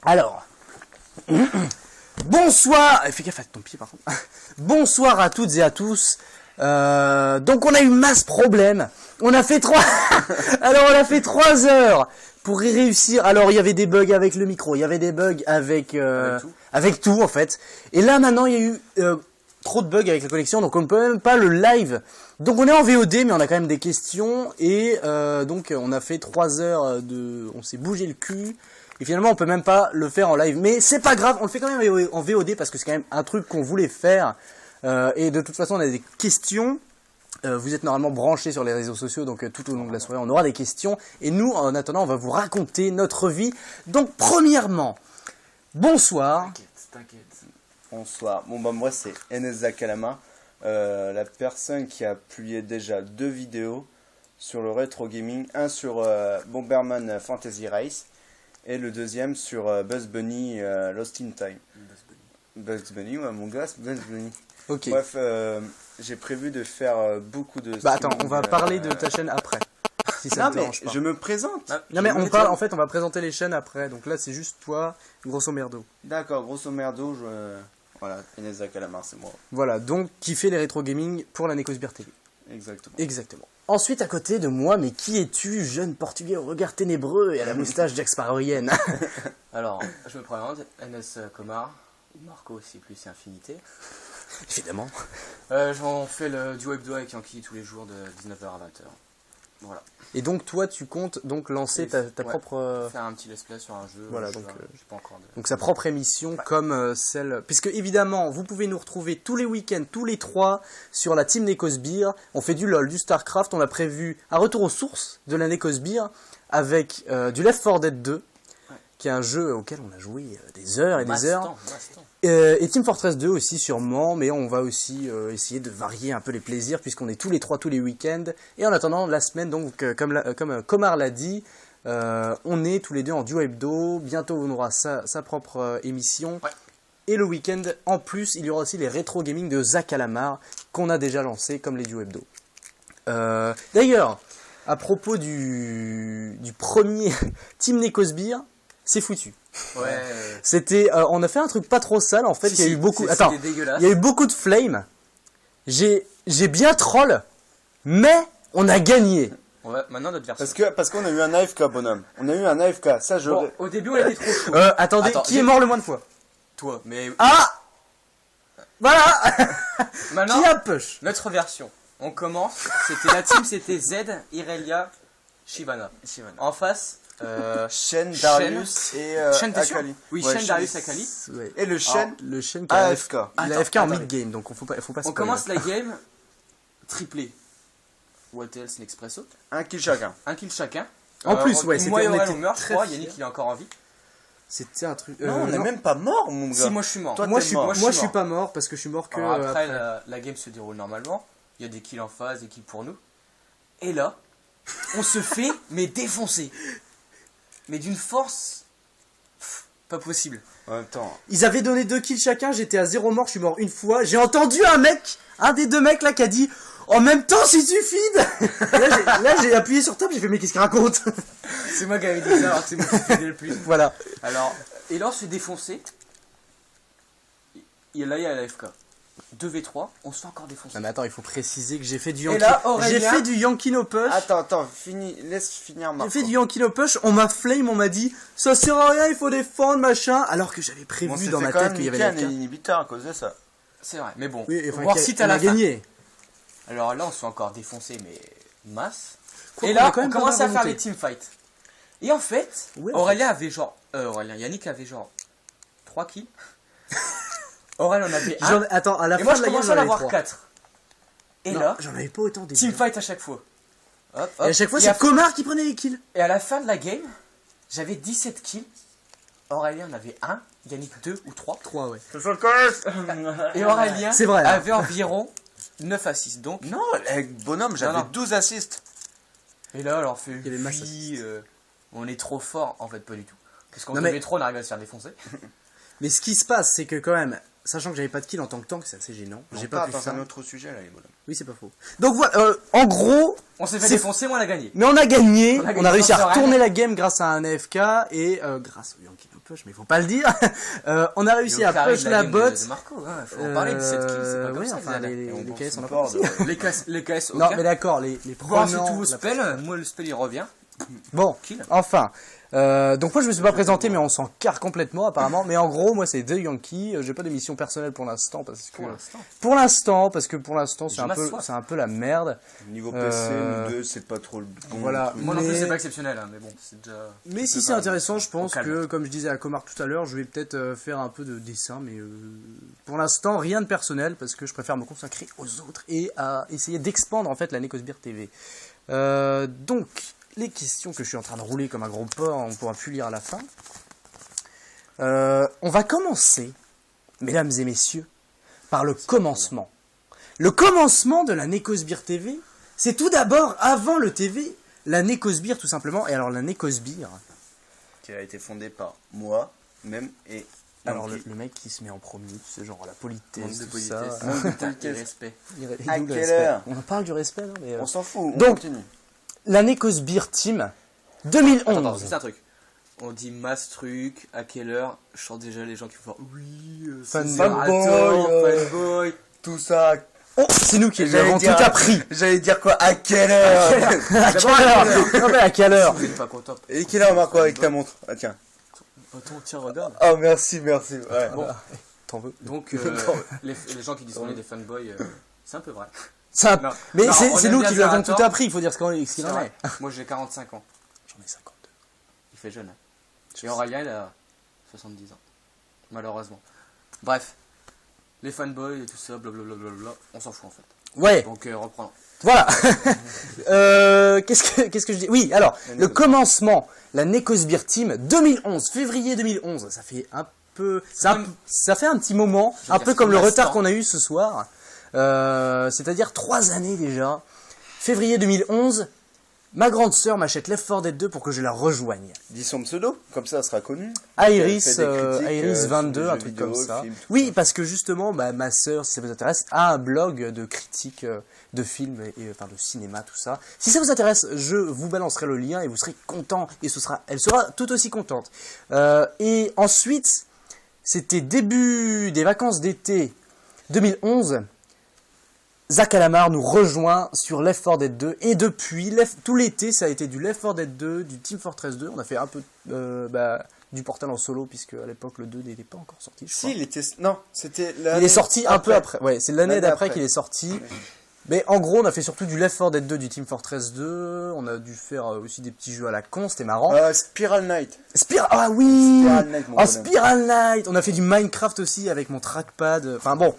Alors, bonsoir. Fais gaffe à ton pied par contre. Bonsoir à toutes et à tous. Donc on a eu masse problème. On a fait 3 Alors on a fait 3 heures pour y réussir. Alors il y avait des bugs avec le micro, il y avait des bugs avec tout en fait. Et là maintenant il y a eu trop de bugs avec la connexion, donc on ne peut même pas le live. Donc on est en VOD mais on a quand même des questions et donc on a fait 3 heures on s'est bougé le cul. Et finalement, on peut même pas le faire en live. Mais c'est pas grave, on le fait quand même en VOD parce que c'est quand même un truc qu'on voulait faire. Et de toute façon, on a des questions. Vous êtes normalement branchés sur les réseaux sociaux, donc tout au long de la soirée, on aura des questions. Et nous, en attendant, on va vous raconter notre vie. Donc, premièrement, bonsoir. T'inquiète. Bonsoir. Bon, bah, moi, c'est Enes Zakalama, la personne qui a publié déjà 2 vidéos sur le rétro gaming. Un sur Bomberman Fantasy Race. Et le deuxième sur Bugs Bunny Lost in Time. Bugs Bunny, ouais, mon gosse, Bugs Bunny. Ok. Bref, j'ai prévu de faire beaucoup de... Bah attends, on va parler de ta chaîne après. Si ça non, te mais dérange pas. je me présente. Non mais on parle, en fait, on va présenter les chaînes après. Donc là, c'est juste toi, grosso merdo. D'accord, grosso merdo, voilà, Enes Zakalama, c'est moi. Voilà, donc qui fait les rétro gaming pour la Nécosbir TV. Exactement. Exactement. Ensuite, à côté de moi, mais qui es-tu, jeune portugais au regard ténébreux et à la moustache Jack Sparrowienne? Alors, je me présente, Enes Komar, Marco aussi plus Infinité. Évidemment. J'en fais du webdo avec Yankee tous les jours de 19h à 20h. Voilà. Et donc toi, tu comptes donc lancer ta Ouais. propre... Faire un petit let's play sur un jeu. Voilà, je donc, sais pas encore de... Donc sa propre émission comme celle... Puisque évidemment, vous pouvez nous retrouver tous les week-ends, tous les 3, sur la team Nécosbir. On fait du LoL, du StarCraft, on a prévu un retour aux sources de la Nécosbir avec du Left 4 Dead 2, qui est un jeu auquel on a joué des heures et des heures. Et Team Fortress 2 aussi sûrement, mais on va aussi essayer de varier un peu les plaisirs puisqu'on est tous les 3 tous les week-ends. Et en attendant la semaine, donc comme Komar l'a dit, on est tous les deux en duo hebdo. Bientôt on aura sa propre émission. Ouais. Et le week-end, en plus, il y aura aussi les rétro gaming de Zakalamar qu'on a déjà lancé comme les duo hebdo. D'ailleurs, à propos du premier Team Nécosbir, c'est foutu. Ouais. C'était, on a fait un truc pas trop sale en fait. Il y a eu beaucoup. Attends, il y a eu beaucoup de flames. J'ai bien troll, mais on a gagné. Ouais, maintenant notre version. Parce qu'on a eu un AFK, bonhomme. On a eu un AFK, ça je... Bon, au début on était trop chaud. Attendez, qui est mort le moins de fois? Toi, mais... Ah, voilà. Maintenant, Qui a push? notre version. On commence, c'était la team, c'était Z, Irelia, Shivana. En face... Shen, Darius et Shen, t'es sûr? Akali. Oui, Ouais, Shen, Darius, Akali. Ouais. Et le Shen, Le Shen qui a AFK. Il a AFK en Attends, mid-game, donc faut pas On spoiler. commence la game triplé. What else, Nespresso. Un kill chacun. Un kill chacun. En plus, ouais, moi et on Aurel, était on meurt, je très crois. fiers. Yannick, il est encore en vie. C'était un truc. Non, on n'est même pas mort, mon gars. Si, moi je suis mort. Toi, Moi, t'es je suis, mort. moi, je suis pas mort parce que je suis mort que Alors après, après. la game se déroule normalement. Il y a des kills en phase, des kills pour nous. Et là, on se fait, mais défoncer. Mais d'une force... pas possible. En même temps, Ils avaient donné 2 kills chacun, j'étais à 0 mort, je suis mort une fois. J'ai entendu un des 2 mecs là qui a dit en même temps si tu feed. Là j'ai appuyé sur table, j'ai fait mais qu'est-ce qu'il raconte? C'est moi qui avais dit ça, alors que c'est moi qui faisais le plus. Voilà. Alors, et là on se fait défoncer. Et là il y a la FK. 2v3, on se fait encore défoncer. Non mais attends, il faut préciser que j'ai fait du Et Yankee. là, J'ai Aurélien- fait du Yankee no push. attends, laisse finir J'ai Marco. fait du Yankee no push, on m'a flame, on m'a dit ça sert à rien, il faut défendre machin, alors que j'avais prévu On s'est dans fait ma quand tête même qu'il y avait niquer la un inhibiteur à cause de ça. C'est vrai, mais bon. Oui, enfin, voir si t'as on la a fin. gagné. Alors là on se fait encore défoncer, mais masse. Quoi, Et on a là quand on même commence pas à faire remonté. les teamfights. Et en fait, Ouais, en Aurélien avait genre... Yannick avait genre 3 kills. Aurélien en avait 1. Attends, à la Et fin moi de je la game, commence j'en à en avais avoir 3. 4. Et Non, là, j'en avais pas autant des teamfight à chaque fois. Hop, Et à chaque fois, c'est Komar qui prenait les kills. Et à la fin de la game, j'avais 17 kills. Aurélien en avait 1, Yannick 2 ou 3. 3, ouais. Et Aurélien C'est vrai, hein. avait environ 9 assists. Donc, Non, avec bonhomme, j'avais Non. 12 assists. et là, alors fait Il y avait masse oui, on est trop fort. En fait, pas du tout. Parce qu'en Non, 2v3, mais- on arrive à se faire défoncer. Mais ce qui se passe, c'est que quand même, sachant que j'avais pas de kill en tant que tank, c'est assez gênant. J'ai pas pu dans faire. un autre sujet là, les bonhommes. Oui, c'est pas faux. Donc voilà, en gros, On s'est fait C'est- défoncer, mais on a gagné. mais on a gagné. On a gagné On a réussi à sans retourner la game grâce à un AFK et grâce au Yankee no push, mais il faut pas le dire. On a réussi à push la bot. De Marco, hein, faut en parler de cette kill, c'est pas comme ouais, ça. enfin, les on KS, on a support, pas Les KS, ok. Non, mais d'accord, les Bon, ensuite, prenants, tout vos la- spells, moi le spell il revient. Bon, Kill. enfin. Donc moi je me suis pas présenté mais on s'en carre complètement apparemment. Mais en gros moi c'est The Yankee. J'ai pas d'émission personnelle pour l'instant parce que Pour l'instant. pour l'instant c'est J'ai un ma peu soif. c'est un peu la merde. Niveau PC, nous deux, c'est pas trop le bon Voilà. truc. Moi non plus, Mais- c'est pas exceptionnel, hein, mais bon, c'est déjà. Mais si peu c'est pareil. intéressant, je pense Au calme. que comme je disais à Comar tout à l'heure, je vais peut-être faire un peu de dessin, mais pour l'instant rien de personnel parce que je préfère me consacrer aux autres et à essayer d'expandre en fait la Necosbir TV. Donc les questions que je suis en train de rouler comme un gros porc, on pourra plus lire à la fin. On va commencer, mesdames et messieurs, par le commencement. Le commencement de la Necosbir TV, c'est tout d'abord, avant le TV, la Necosbir tout simplement. Et alors la Necosbir, Qui a été fondé par moi, même, et... alors Yankee. le mec qui se met en premier, c'est genre la politesse, Manque de tout politesse. ça. Manque de Putain, quel politesse. respect. Il À nous le quelle respect. heure On en parle du respect, non mais, On s'en fout, on Donc, continue. la Necosbir Team 2011. Attends, c'est un truc. On dit mass truc, à quelle heure? Je sens déjà les gens qui font oui, Fanboy, fanboy. Tout ça... Oh, c'est nous qui J'allais avons tout dire- appris. J'allais dire quoi? À quelle heure? À quelle heure? Non mais à quelle heure? Vous êtes pas content. Et quelle heure, Marco, avec ta montre? Ah tiens. Attends, tiens, regarde. Oh, merci, merci. Ouais. Bon. T'en veux? Donc, les gens qui disent qu'on est des fanboys, c'est un peu vrai. Ça, Non. mais Non, on c'est aime nous bien qui lui faire avons un tout tort. appris, il faut dire ce qu'il C'est en est. vrai. Moi j'ai 45 ans. J'en ai 52. Il fait jeune. Et Aurélien il a 70 ans. Malheureusement. Bref. Les fanboys et tout ça, blablabla, on s'en fout en fait. Ouais, Donc reprenons. voilà. Qu'est-ce que je dis? Oui, alors, le commencement, la Necosbir Team 2011, février 2011, ça fait un peu, ça fait un petit moment, veux un dire, peu c'est comme le pour retard l'instant. qu'on a eu ce soir. C'est-à-dire 3 années déjà. Février 2011, ma grande sœur m'achète Left 4 Dead 2 pour que je la rejoigne. Dis son pseudo, comme ça, elle sera connue. Iris, Elle fait des critiques, Iris sur 22, les un jeux truc vidéo, comme ça. films, tout Oui, ça. parce que justement, bah, ma sœur, si ça vous intéresse, a un blog de critiques de films et enfin de cinéma, tout ça. Si ça vous intéresse, je vous balancerai le lien et vous serez content et elle sera tout aussi contente. Et ensuite, c'était début des vacances d'été 2011. Zach Alamar nous rejoint sur Left 4 Dead 2 et depuis tout l'été ça a été du Left 4 Dead 2, du Team Fortress 2, on a fait un peu du Portal en solo puisque à l'époque le 2 n'était pas encore sorti je crois. Si, il était... Non, c'était... Il est sorti un peu après, ouais, c'est l'année L'année d'après après. qu'il est sorti. Mais en gros on a fait surtout du Left 4 Dead 2, du Team Fortress 2, on a dû faire aussi des petits jeux à la con, c'était marrant. Spiral Knight. Ah oui Spiral Knight, mon Oh, bonhomme. Spiral Knight. On a fait du Minecraft aussi avec mon trackpad. Enfin bon,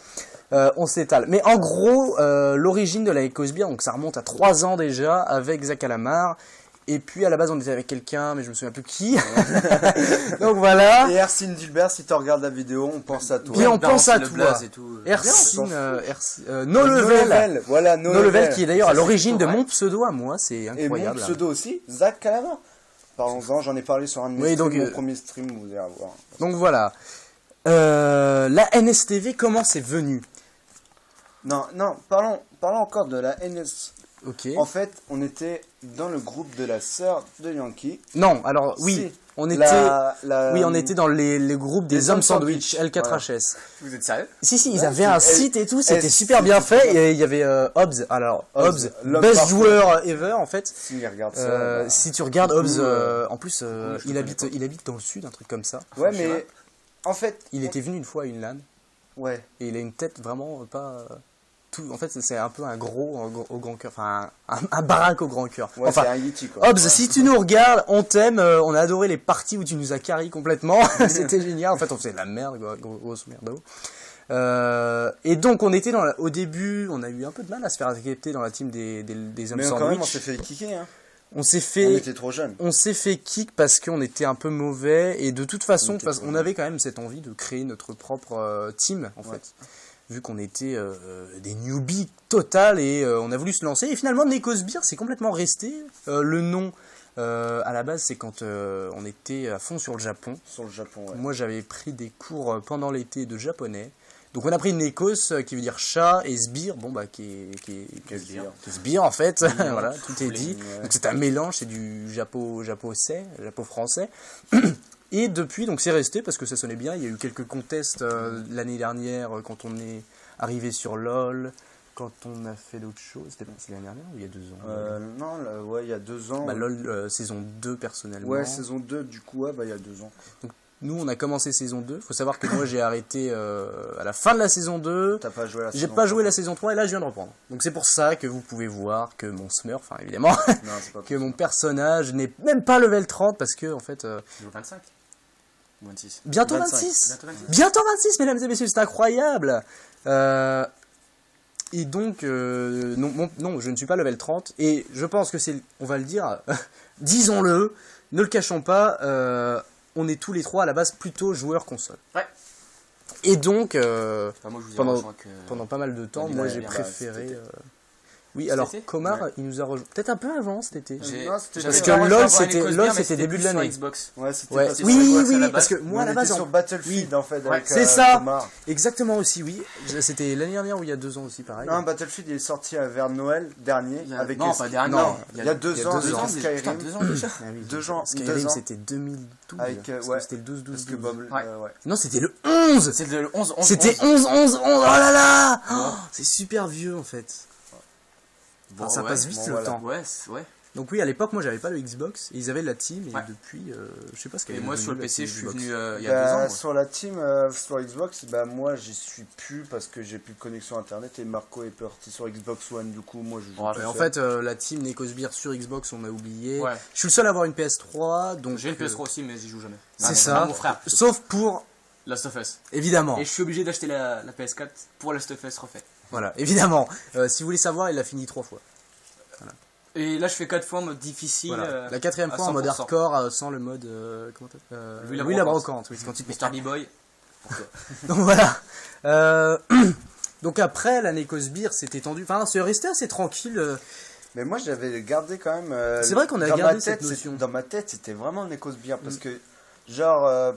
on s'étale. Mais en gros, l'origine de la Necosbir, donc ça remonte à 3 ans déjà avec Zach Alamar. Et puis à la base on était avec quelqu'un, mais je me souviens plus qui. Donc voilà. Et Ercine Dilbert, si tu regardes la vidéo, on pense à toi. Bien, on Balance pense à le toi. blaze et tout. Ercine, Bien, No Level. Voilà, No Level qui est d'ailleurs à Ça, c'est l'origine de correct. mon pseudo à moi, c'est Et mon incroyable. pseudo aussi, Zach Calamar. Parlons-en, j'en ai parlé sur un de mes Oui, streams, donc, mon premier stream, vous allez voir. Donc voilà. La NSTV, comment c'est venu? Non, parlons encore de la NS. Ok. En fait, on était dans le groupe de la sœur de Yankee. Non, alors oui, Si. on était, La- on était dans les groupes des les hommes hommes sandwich, sandwich, L4HS. Vous êtes sérieux? Si, ils Ouais, avaient un c'est- site et tout, c'était S- super bien fait. Et il y avait Hobbs, alors Hobbs, l'homme best parfait. joueur ever en fait. Si, regarde ça. bah. Si tu regardes Hobbs, coup, en plus, je le il connais habite, pas. il habite dans le sud, un truc comme ça. Ouais, je sais mais en fait. Il était venu une fois à une LAN Ouais. et il a une tête vraiment pas. Tout, en fait, c'est un peu un gros au grand cœur, enfin un baraque au grand cœur. Ouais, Enfin, c'est un Yeti quoi. Hobbs, si tu nous regardes, on t'aime, on a adoré les parties où tu nous as carry complètement, c'était génial, en fait on faisait de la merde, grosse merde. Et donc on était au début, on a eu un peu de mal à se faire accepter dans la team des hommes Mais quand même, on sandwich. s'est fait kicker. Hein. On s'est On fait, était trop jeunes. on s'est fait kick parce qu'on était un peu mauvais et de toute façon, On était parce trop qu'on mauvais. avait quand même cette envie de créer notre propre team en Ouais. fait. Vu qu'on était des newbies total et on a voulu se lancer. Et finalement, Necosbir, c'est complètement resté. Le nom, à la base, c'est quand on était à fond sur le Japon. Sur le Japon, ouais. Moi, j'avais pris des cours pendant l'été de japonais. Donc, on a pris Nekos, qui veut dire chat, et Sbir, bon, bah, qui est Sbire. Sbir, en fait. Voilà, tout est dit. Ouais. Donc, c'est un mélange, c'est du japo-français. Et depuis, donc c'est resté parce que ça sonnait bien. Il y a eu quelques contests l'année dernière quand on est arrivé sur LoL, quand on a fait d'autres choses. C'est l'année dernière ou il y a 2 ans Non, là, ouais, il y a 2 ans. Bah, LoL saison 2 personnellement. Ouais, saison 2, du coup, ouais, bah, il y a 2 ans. Donc, nous, on a commencé saison 2. Faut savoir que moi, j'ai arrêté à la fin de la saison 2. T'as pas joué la J'ai saison pas joué 3. la saison 3 et là, je viens de reprendre. Donc, c'est pour ça que vous pouvez voir que mon Smurf, enfin, évidemment, Non, c'est pas que mon personnage n'est même pas level 30 parce que, en fait, Niveau 25 ou 26. bientôt 25. 26. Bientôt 26. Bientôt 26, mesdames et messieurs, c'est incroyable. Et donc, non, je ne suis pas level 30. Et je pense que c'est, on va le dire, disons-le, ne le cachons pas, on est tous les trois à la base plutôt joueurs console. Ouais. Et donc, Enfin, moi, je vous ai pendant- rejoint que... pendant pas mal de temps, l'année moi dernière, j'ai bah, préféré... cet été. Oui, Cet alors été Komar, Ouais. il nous a rejoint peut-être un peu avant cet été. J'ai- Non, c'était- j'avais Parce que pas LoL, rejoint c'était- Nico LoL, Sbire, mais c'était début de plus sur l'année. Xbox. Ouais, c'était Ouais, pas sur oui, Xbox oui, à la oui, base. parce que moi à la On base... était en- sur Battlefield en fait. Avec, c'est ça. Omar. Exactement aussi, oui. C'était l'année dernière ou il y a 2 ans aussi, pareil. Non, Battlefield il est sorti vers Noël dernier. Il y a- Avec non, les- pas dernier. Non, Il y a- il y a 2 il y a ans, 2 ans, avec Putain, Skyrim. 2 ans déjà. Ah oui, 2 ans, Skyrim, 2 ans. c'était 2012. Avec, Parce ouais. que c'était le 12-12. Parce que Bob. Ouais. Ouais. Non, c'était le 11. C'est le 11, 11, C'était 11. 11-11-11. Oh là là. Oh, c'est super vieux en fait. Bon, Enfin, ça ouais, passe vite bon, le voilà. temps. Ouais, ouais. Donc oui, à l'époque, moi, j'avais pas le Xbox. Et ils avaient la team. Et Ouais. depuis, je sais pas ce qu'elle Et est moi, devenue, sur le la PC, team je suis Xbox. venu il y a 2 ans. moi. Sur la team, sur Xbox, bah moi j'y suis plus parce que j'ai plus de connexion internet et Marco est parti sur Xbox One. Du coup, moi je joue Ouais, tout Et en seul. fait, la team Necosbeer sur Xbox, on a oublié. Ouais. Je suis le seul à avoir une PS3. Donc, J'ai une PS3 aussi, mais j'y joue jamais. C'est Ah, ça. Mon frère. Sauf pour, Last of Us. évidemment. Et je suis obligé d'acheter la PS4 pour Last of Us refait. Voilà, évidemment. Si vous voulez savoir, il l'a fini 3 fois. Et là, je fais 4 fois en mode difficile. Voilà. La 4ème à fois en mode 100%. hardcore, sans le mode. Comment t'appelles Louis la Louis la Brocante. Brocante, oui, c'est quand tu te Mr. B-Boy. Donc voilà. Donc après, l'année Cosbeer s'est étendue. Enfin, c'est resté assez tranquille. Mais moi j'avais gardé quand même. C'est vrai qu'on a dans gardé ma cette tête, notion. Dans ma tête, c'était vraiment Necos Beer parce que, genre,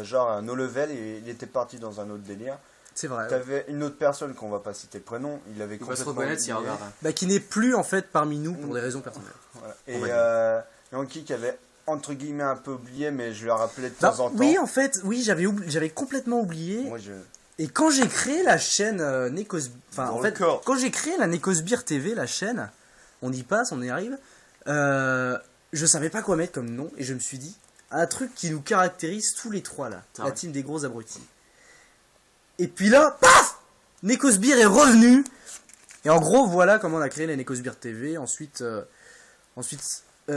genre, No Level, il était parti dans un autre délire. C'est vrai. T'avais une autre personne qu'on va pas citer le prénom, il avait Il va se complètement reconnaître s'il oublié. regarde. Bah, qui n'est plus en fait parmi nous pour des raisons personnelles. Voilà. On va Et Yankee qui avait entre guillemets un peu oublié, mais je le rappelais de Bah, temps en temps. oui, en fait, oui, j'avais complètement oublié. Moi je. Et quand j'ai créé la chaîne enfin Dans en le fait, corps. quand j'ai créé la Necosbeer TV, la chaîne, on y passe, on y arrive. Je savais pas quoi mettre comme nom et je me suis dit un truc qui nous caractérise tous les trois là, Ah la ouais. team des gros abrutis. Et puis là, paf, Necosbeer est revenu. Et en gros, voilà comment on a créé la Necosbeer TV. Ensuite,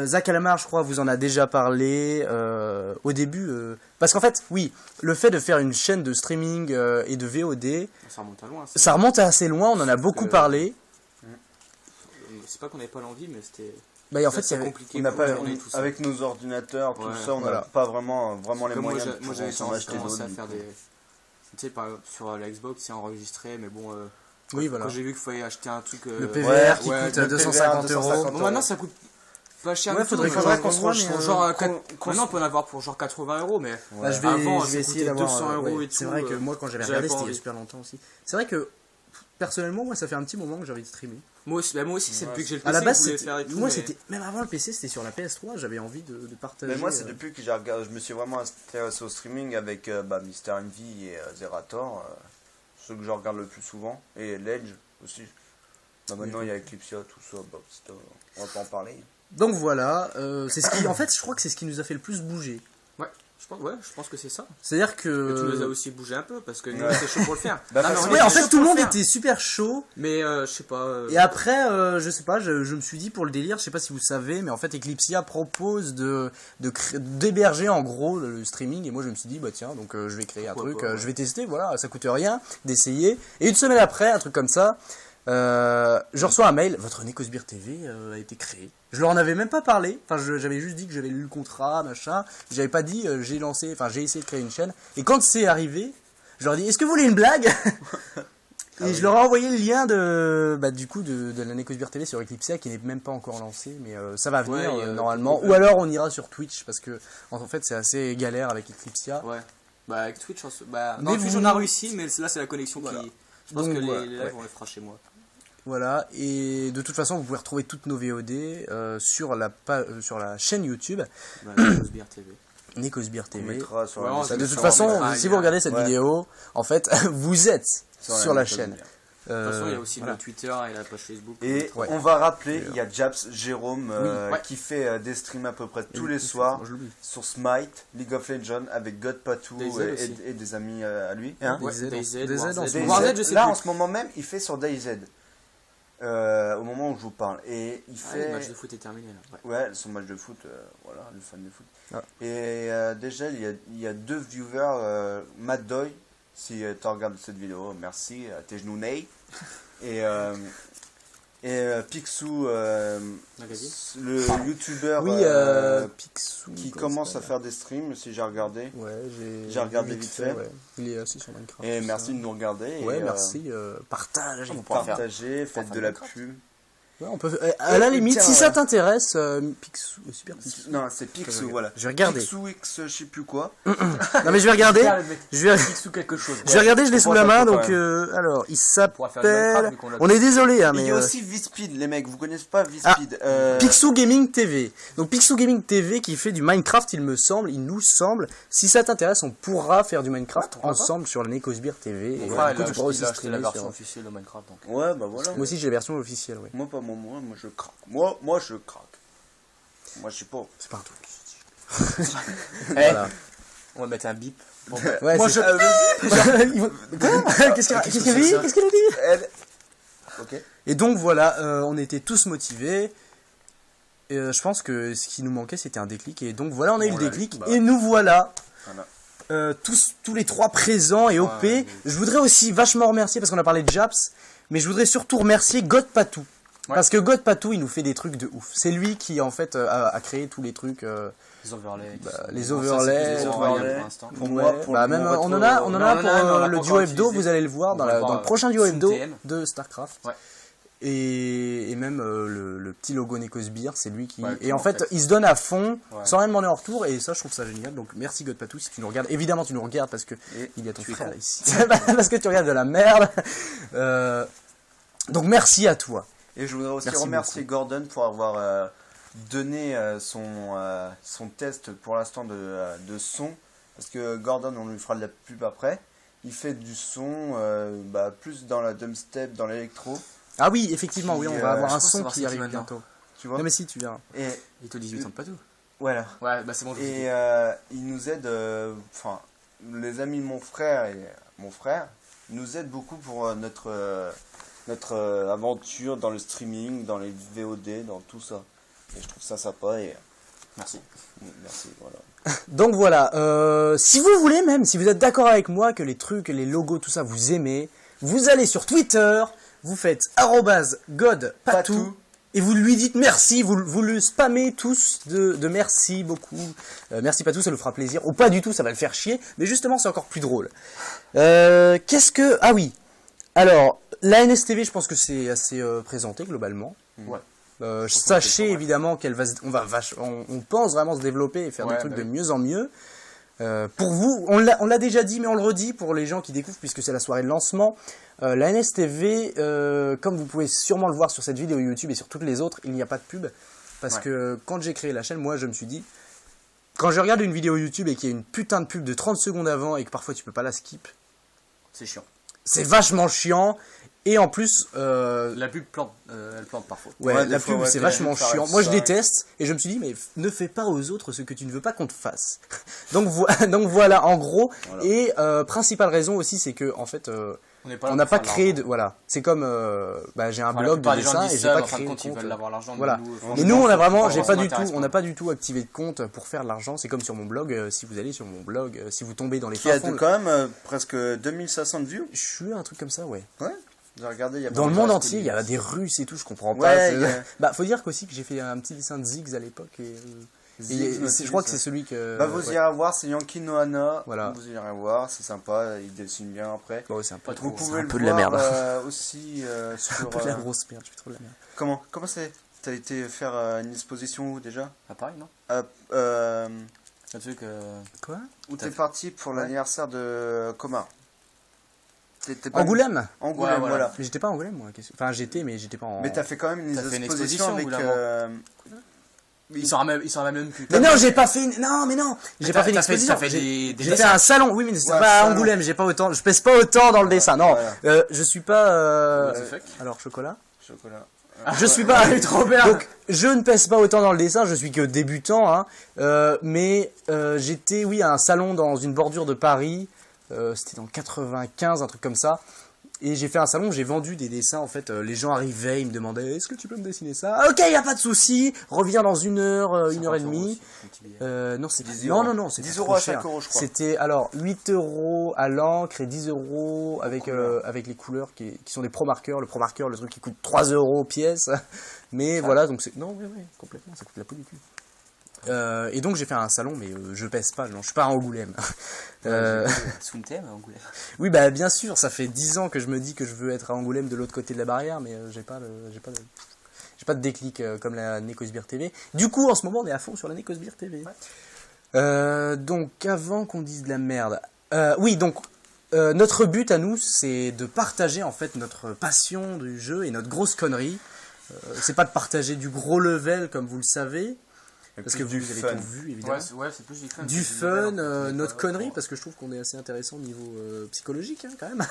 Zach Alamar, je crois, vous en a déjà parlé au début. Parce qu'en fait, oui, le fait de faire une chaîne de streaming et de VOD, Ça remonte à loin. ça. ça remonte assez loin, on en a beaucoup parlé. C'est pas qu'on avait pas l'envie, mais c'était. Bah, et en fait, il y c'est avait... compliqué. On n'a pour pas, tourner tout ça. avec nos ordinateurs, tout Ouais, ça, on n'a voilà. pas vraiment les Comme moi, moyens de moi, j'avais s'en acheter commencé d'autres. à du faire coup. des. Tu sais, par exemple, sur la Xbox, c'est enregistré, mais bon. Oui, voilà. Quand j'ai vu qu'il fallait acheter un truc. Le PVR ouais, qui ouais, coûte le 250 PVR, euros. 250. Bon, maintenant ça coûte pas cher. Ouais, du tout, faudrait mais qu'on genre, qu'on se voit, mais, pour genre, qu'on- maintenant on peut en avoir pour genre 80 euros, mais Bah, je vais, Avant, je ça vais essayer coûtait d'avoir. 200 euros ouais. et C'est tout, vrai que moi, quand j'avais j'avais regardé, pas c'était il y a envie. super longtemps aussi. C'est vrai que personnellement, moi, ça fait un petit moment que j'ai envie de streamer. moi aussi c'est Ouais. depuis que j'ai le À PC, la base, je voulais c'était- faire et tout, moi, mais- c'était même avant le PC, c'était sur la PS3. J'avais envie de partager. Mais moi, c'est depuis que j'ai regardé, je me suis vraiment intéressé au streaming avec Mister Envy et Zerator, ceux que je regarde le plus souvent, et Ledge aussi. Bah, maintenant, il y a Eclipsia, tout ça, bah, on va pas en parler. Donc voilà, c'est ce qui, en fait, je crois que c'est ce qui nous a fait le plus bouger. Je pense que c'est ça. C'est-à-dire Et tu nous as que. aussi bougé un peu parce que nous Ouais. c'était chaud pour le faire. Bah, Non, mais parce on que- Ouais, était en chaud fait, tout le pour monde faire. était super chaud. Mais je sais pas. Et après, je sais pas, je me suis dit pour le délire, je sais pas si vous savez, mais en fait, Eclipsia propose d'héberger en gros le streaming. Et moi, je me suis dit, bah tiens, donc je vais créer un Pourquoi truc, pas, ouais. je vais tester, voilà, ça coûte rien d'essayer. Et une semaine après, un truc comme ça, je reçois un mail, votre Necosbeer TV a été créé. Je leur en avais même pas parlé, enfin j'avais juste dit que j'avais lu le contrat, machin. J'avais pas dit, j'ai essayé de créer une chaîne. Et quand c'est arrivé, je leur ai dit, est-ce que vous voulez une blague? Et je leur ai envoyé le lien du coup de la Necosbeer TV sur Eclipsia qui n'est même pas encore lancé, mais ça va venir Ouais, normalement. ouais. Ou alors on ira sur Twitch parce que en fait c'est assez galère avec Eclipsia. Ouais. Bah avec Twitch, Mais non, Twitch vous- on a réussi, mais là c'est la connexion Voilà. qui. Je pense Donc, que voilà, les lives ouais. on les fera chez moi. Voilà, et de toute façon, vous pouvez retrouver toutes nos VOD sur la chaîne YouTube Necosbeer TV. Necosbeer On TV. mettra sur Vraiment, la De toute on façon, mettra un si lien. vous regardez cette Ouais. vidéo, en fait, vous êtes sur la chaîne. De toute façon, il y a aussi voilà. le Twitter et la page Facebook. Et Ouais. on va rappeler, il y a Japs, Jérôme, Oui. Ouais. qui fait des streams à peu près tous Oui, les soirs moi, je l'oublie. sur Smite, League of Legends, avec God Patou DayZ aussi. et des amis à lui. Hein Ouais, DayZ, DayZ, DayZ, Warzed. en ce DayZ. moment. Warzed, je sais Là, plus. en ce moment même, il fait sur DayZ. Au moment où je vous parle. Et il Ah, le fait... match de foot est terminé là. Ouais. Ouais, son match de foot, voilà, le fan de foot. Ah. Et déjà, il y a 2 viewers, Matt Doy, si tu regardes cette vidéo, merci, tes genoux nez. Et Picsou, Magazine. le youtubeur Oui, Picsou. qui comment commence ça à faire des streams, si j'ai regardé. Ouais, J'ai regardé vite fait. Ouais. Il est aussi sur Minecraft. Et tout merci ça. de nous regarder. Ouais, et, merci. Partage. On pourra faire. partagez, faites faire de la Minecraft. pub. Ouais, on peut. À la limite, tiens, si ça t'intéresse, Picsou, super Picsou. Non, c'est Picsou, voilà. Je vais regarder. Picsou X, je sais plus quoi. Non mais je vais regarder. Je vais. Picsou quelque chose. Je vais regarder, je l'ai on sous la pourra main, faire donc quand alors il pourra faire du Minecraft, s'appelle. vu qu'on l'a On est désolé, hein, Il mais y a aussi Vispeed, les mecs, vous connaissez pas Ah, Vispeed Picsou Gaming TV. Donc Picsou Gaming TV qui fait du Minecraft, il me semble, il nous semble. Si ça t'intéresse, on pourra faire du Minecraft ensemble sur la Necosbeer TV. Et Ouais, voilà, il du a coup, tu pourras aussi acheté la streamer version sur. officielle de Minecraft. Donc. Ouais, bah voilà. Moi aussi j'ai la version officielle, oui. Moi, pas moi, je craque. Moi, je craque. Moi, je sais pas. C'est pas un truc. Eh, Voilà. on va mettre un bip. Ouais, Moi, c'est- Il faut- Qu'est-ce qu'il a dit Qu'est-ce qu'il a dit Elle... Ok. Et donc voilà, on était tous motivés. Et, je pense que ce qui nous manquait c'était un déclic. Et donc voilà, on a eu le l'a eu, déclic. bah. Et nous voilà, Voilà. tous les trois présents et OP. Ouais. Je voudrais aussi vachement remercier, parce qu'on a parlé de Japs, mais je voudrais surtout remercier God Patou. Ouais. Parce que God Patou, il nous fait des trucs de ouf. C'est lui qui en fait a créé tous les trucs. Les overlays. tout ça. les Bon, ça, overlays, c'est plus overlays. incroyable pour l'instant. Pour Ouais, moi, pour bah le même mon on en rétro- a, on en Non, a on pour en a, mais on l'a le pas duo encore hebdo, utilisé. vous allez le voir On dans, va le dans voir, le prochain duo Soon hebdo TM. de StarCraft. Ouais. Et même le petit logo Necosbeer, c'est lui qui. Ouais, et en en fait, fait. il se donne à fond, Ouais. sans rien demander en retour, et ça, je trouve ça génial. Donc, merci God Patou si tu nous regardes. Évidemment, tu nous regardes parce que Et il y a ton tu es frère con. ici. parce que tu regardes de la merde. Donc, merci à toi. Et je voudrais aussi Merci remercier Gordon pour avoir donné son test pour l'instant de son. Parce que Gordon, on lui fera de la pub après. Il fait du son plus dans la dubstep, dans l'électro. Ah oui, effectivement, oui, on va avoir je un pense son savoir qui c'est qui arrive maintenant. bientôt. Tu vois Non, mais si, tu verras. Et Il te 18 ans de pas tout. voilà. Ouais, bah c'est bon, je Et il nous aide, enfin, les amis de mon frère et mon frère nous aident beaucoup pour notre aventure dans le streaming, dans les VOD, dans tout ça. Et je trouve ça sympa et Merci. merci, voilà. Donc voilà, si vous voulez même, si vous êtes d'accord avec moi que les trucs, les logos, tout ça, vous aimez, vous allez sur Twitter, vous faites @godpatou Patou. et vous lui dites merci, vous le spammez tous de merci beaucoup. Merci Patou, ça nous fera plaisir. Ou pas du tout, ça va le faire chier, mais justement c'est encore plus drôle. Qu'est-ce que... Ah oui, alors la NSTV, je pense que c'est assez présenté globalement. Ouais. Sachez évidemment qu'elle va, on pense vraiment se développer et faire des Ouais, trucs bah de oui. mieux en mieux. Pour vous, on l'a déjà dit, mais on le redit pour les gens qui découvrent, puisque c'est la soirée de lancement. La NSTV, comme vous pouvez sûrement le voir sur cette vidéo YouTube et sur toutes les autres, il n'y a pas de pub. Parce Ouais. que quand j'ai créé la chaîne, moi je me suis dit, quand je regarde une vidéo YouTube et qu'il y a une putain de pub de 30 secondes avant et que parfois tu peux pas la skip, C'est chiant. c'est vachement chiant. Et en plus, La pub plante, elle plante parfois. ouais, Ouais, la des fois, pub ouais, c'est t'as vachement vu, ça chiant. reste Moi je ça. déteste et je me suis dit mais ne fais pas aux autres ce que tu ne veux pas qu'on te fasse. donc voilà en gros. Voilà. Et principale raison aussi c'est que en fait On n'est pas on là n'a pour pas faire créé l'argent. de voilà c'est comme j'ai un Enfin, la blog de plupart des gens dessin disent et j'ai ça, pas mais en fin créé de de compte, ils compte. veulent l'avoir l'argent. Voilà. mais nous, Et franchement, nous on a vraiment ça j'ai pas du m'intéresse tout on n'a pas du tout activé de compte pour faire de l'argent. C'est comme sur mon blog. Si vous allez sur mon blog, si vous tombez dans les Qui a fins fonds, quand même presque 2500 views. je suis un truc comme ça ouais. Ouais. J'ai regardé, il y a Dans le pas monde de- entier, il y a des Russes et tout, je comprends pas. Ouais, c'est- il y a- Bah, faut dire qu'aussi que j'ai fait un petit dessin de Ziggs à l'époque et, je crois que c'est celui que. Bah, vous ouais. irez voir, c'est Yankee Nohana. Voilà. Vous irez voir, c'est sympa, il dessine bien après. Bon, c'est un peu, Pas trop. Vous c'est pouvez un le peu de voir la merde. aussi sur. Un peu de la grosse merde, je fais trop de la merde. Comment c'est? T'as été faire une exposition où déjà? À Paris, non Où Un truc. Quoi t'es parti pour l'anniversaire de Comar? T'es pas Angoulême. Angoulême, Ouais, voilà. Mais j'étais pas à Angoulême, moi. Enfin, j'étais, mais j'étais pas en. Mais t'as fait quand même une T'as fait une exposition avec. exposition, Ils s'en rappellent même plus. Mais non, j'ai pas fait. Non, mais non, j'ai pas fait une exposition. T'as fait des J'ai fait dessins. un salon. Oui, mais c'est Ouais, pas à salon. Angoulême. J'ai pas autant. Je pèse pas autant dans le dessin. Non, voilà. je suis pas. What the fuck. Alors chocolat. Chocolat. Je suis pas. trop bien. Donc, je ne pèse pas autant dans le dessin. Je suis que débutant, hein. Mais j'étais, oui, à un salon dans une bordure de Paris. C'était dans le 95, un truc comme ça. Et j'ai fait un salon où j'ai vendu des dessins. En fait, les gens arrivaient, ils me demandaient est-ce que tu peux me dessiner ça? Ah, ok, y a pas de souci. Reviens dans une heure et demie. Non, c'est 10 non, euros. non, non, c'était 10 trop euros à cher. 5 euros, je crois. C'était alors 8 euros à l'encre et 10 euros avec avec les couleurs qui sont des pro marqueurs. Le pro marqueur, le truc qui coûte 3 euros pièce. Mais voilà, donc c'est non, oui, complètement, ça coûte la peau du cul. Et donc j'ai fait un salon, mais je pèse pas, non, je suis pas à Angoulême. Suntem à Angoulême. Oui, bah bien sûr, ça fait 10 ans que je me dis que je veux être à Angoulême de l'autre côté de la barrière, mais j'ai pas de déclic comme la Nécosbire TV. Du coup, en ce moment, on est à fond sur la Nécosbire TV. Donc, avant qu'on dise de la merde, oui, donc notre but à nous, c'est de partager en fait notre passion du jeu et notre grosse connerie. C'est pas de partager du gros level comme vous le savez. Parce que vous du avez fun. tout vu, évidemment. Ouais, c'est plus du fun. Du fun, notre connerie, parce que je trouve qu'on est assez intéressant au niveau psychologique, hein, quand même.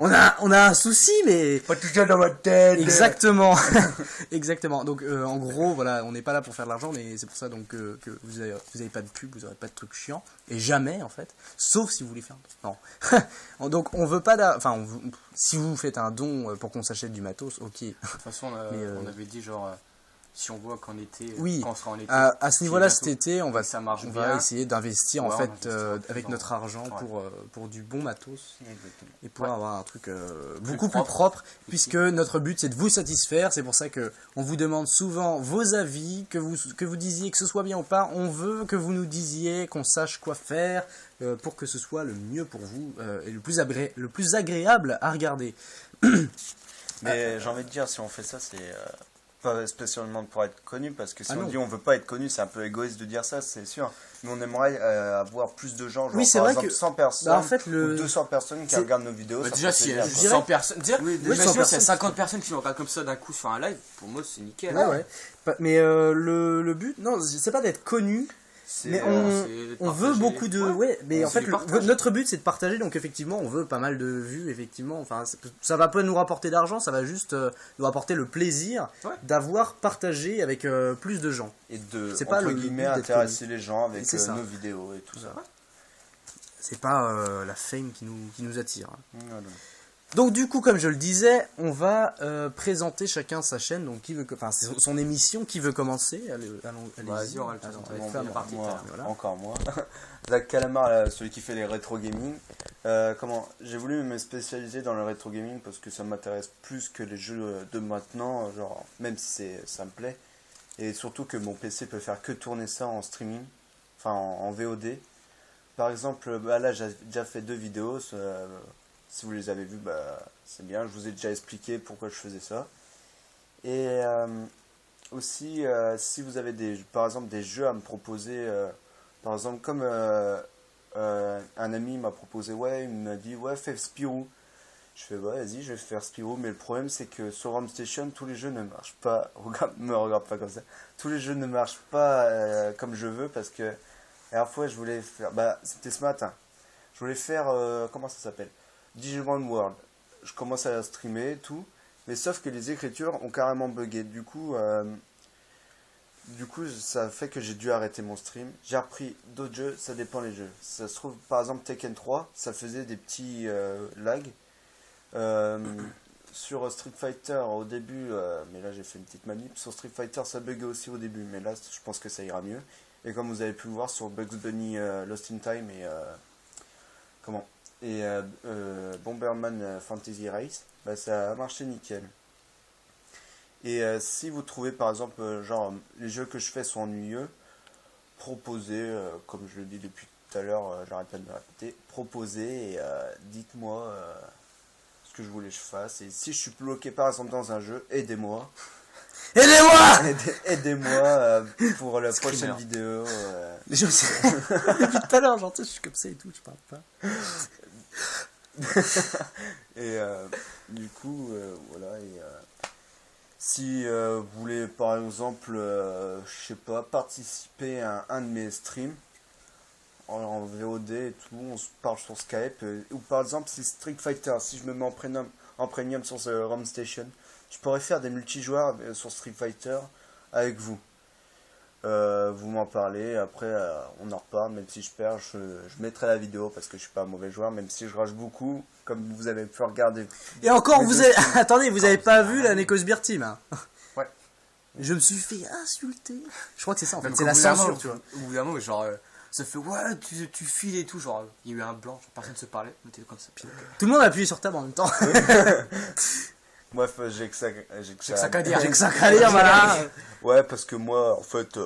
on a un souci, mais... Pas tout ça dans ma tête. Exactement. Exactement. Donc, en gros, voilà, on n'est pas là pour faire de l'argent, mais c'est pour ça donc que vous avez pas de pub, vous n'aurez pas de trucs chiants. Et jamais, en fait. Sauf si vous voulez faire... Non. Donc, on veut pas... Enfin, si vous faites un don pour qu'on s'achète du matos, ok. De toute façon, on avait dit genre... si on voit qu'en été, Oui, quand on sera en été, à ce niveau-là, bientôt, cet été, on va bien. essayer d'investir en Ouais, fait on investira avec dans- notre argent ouais. pour du bon matos Exactement. et pour Ouais. avoir un truc beaucoup plus propre, puisque notre but c'est de vous satisfaire. C'est pour ça que on vous demande souvent vos avis, que vous disiez que ce soit bien ou pas. On veut que vous nous disiez, qu'on sache quoi faire pour que ce soit le mieux pour vous et le plus agréable à regarder. Mais j'ai envie de dire, si on fait ça, c'est pas spécialement pour être connu, parce que si on non. dit on veut pas être connu, c'est un peu égoïste de dire ça, c'est sûr. Mais on aimerait avoir plus de gens, genre Oui, c'est par vrai exemple que- 100 personnes en fait, ou 200 personnes qui c'est- regardent nos vidéos. Bah, ça déjà, fait si il y plaisir, a quoi. 100 personnes, dire, Oui, imagine déjà, 100 s'il y a personnes. 50 personnes qui nous regardent comme ça d'un coup sur un live, pour moi c'est nickel. Ouais, ouais. Mais le but, non, c'est pas d'être connu. C'est, Mais c'est on veut partager. beaucoup de... Ouais, mais On en fait fait, du partage. notre but, c'est de partager. Donc, effectivement, on veut pas mal de vues, effectivement. Enfin, ça va pas nous rapporter d'argent, ça va juste nous rapporter le plaisir Ouais. d'avoir partagé avec plus de gens. et de, c'est pas entre le guillemets, but d'être intéresser les gens avec C'est ça. nos vidéos et tout ça. C'est pas la fame qui nous attire. Voilà. Donc, du coup, comme je le disais, on va présenter chacun sa chaîne. Donc, enfin, c'est son émission. Qui veut commencer? Allez-y. Vas-y, on va le présenter. Allez, Bon, fais-moi. bien parti. Moi, Voilà. encore moi. Zach Calamar, là, celui qui fait les rétro gaming. J'ai voulu me spécialiser dans le rétro gaming parce que ça m'intéresse plus que les jeux de maintenant, genre même si ça me plaît, et surtout que mon PC peut faire que tourner ça en streaming, enfin en VOD. Par exemple, là j'ai déjà fait 2 vidéos. Si vous les avez vues, c'est bien. Je vous ai déjà expliqué pourquoi je faisais ça. Et aussi, si vous avez par exemple des jeux à me proposer, par exemple comme un ami m'a proposé, il m'a dit fais Spirou. Je fais vas-y, je vais faire Spirou, mais le problème c'est que sur Home Station tous les jeux ne marchent pas. Me regarde pas comme ça. Tous les jeux ne marchent pas comme je veux, parce que la dernière fois je voulais faire, c'était ce matin, je voulais faire comment ça s'appelle, Digimon World. Je commence à streamer et tout, mais sauf que les écritures ont carrément bugué. Du coup, ça fait que j'ai dû arrêter mon stream. J'ai repris d'autres jeux, ça dépend les jeux. Ça se trouve, par exemple, Tekken 3, ça faisait des petits lags. Sur Street Fighter au début, mais là j'ai fait une petite manip. Sur Street Fighter, ça buguait aussi au début, mais là je pense que ça ira mieux. Et comme vous avez pu le voir sur Bugs Bunny Lost in Time et Bomberman Fantasy Race, ça a marché nickel. Et si vous trouvez par exemple, les jeux que je fais sont ennuyeux, proposez, comme je le dis depuis tout à l'heure, j'arrête pas de me répéter, proposez et dites-moi ce que je voulais que je fasse. Et si je suis bloqué par exemple dans un jeu, aidez-moi. Aidez-moi! Aidez-moi pour la Screamer. prochaine vidéo. Je sais. Depuis tout à l'heure, j'entends, je suis comme ça et tout, je parle pas. Et du coup, voilà. Et, si vous voulez, par exemple, je sais pas, participer à un de mes streams en VOD et tout, on se parle sur Skype. Ou par exemple, si Street Fighter, si je me mets en premium sur ce ROM Station, je pourrais faire des multijoueurs sur Street Fighter avec vous. Vous m'en parlez, après on en reparle, même si je perds, je mettrai la vidéo parce que je suis pas un mauvais joueur, même si je rage beaucoup, comme vous avez pu regarder. Et encore, les vous deux avez... streams. Attendez, vous avez pas vu la Nekos Beer Team hein. Ouais. Je me suis fait insulter. Je crois que c'est ça en fait, Même c'est la qu'au bout d'un censure, moment, tu vois. Au bout d'un moment, genre, ça fait ouais, tu files et tout, genre, il y a eu un blanc, genre, personne se parlait, on était comme ça. Puis, Tout le monde a appuyé sur table en même temps. Bref, j'ai que ça qu'à dire. J'ai que ça qu'à dire, voilà. Ouais, parce que moi, en fait,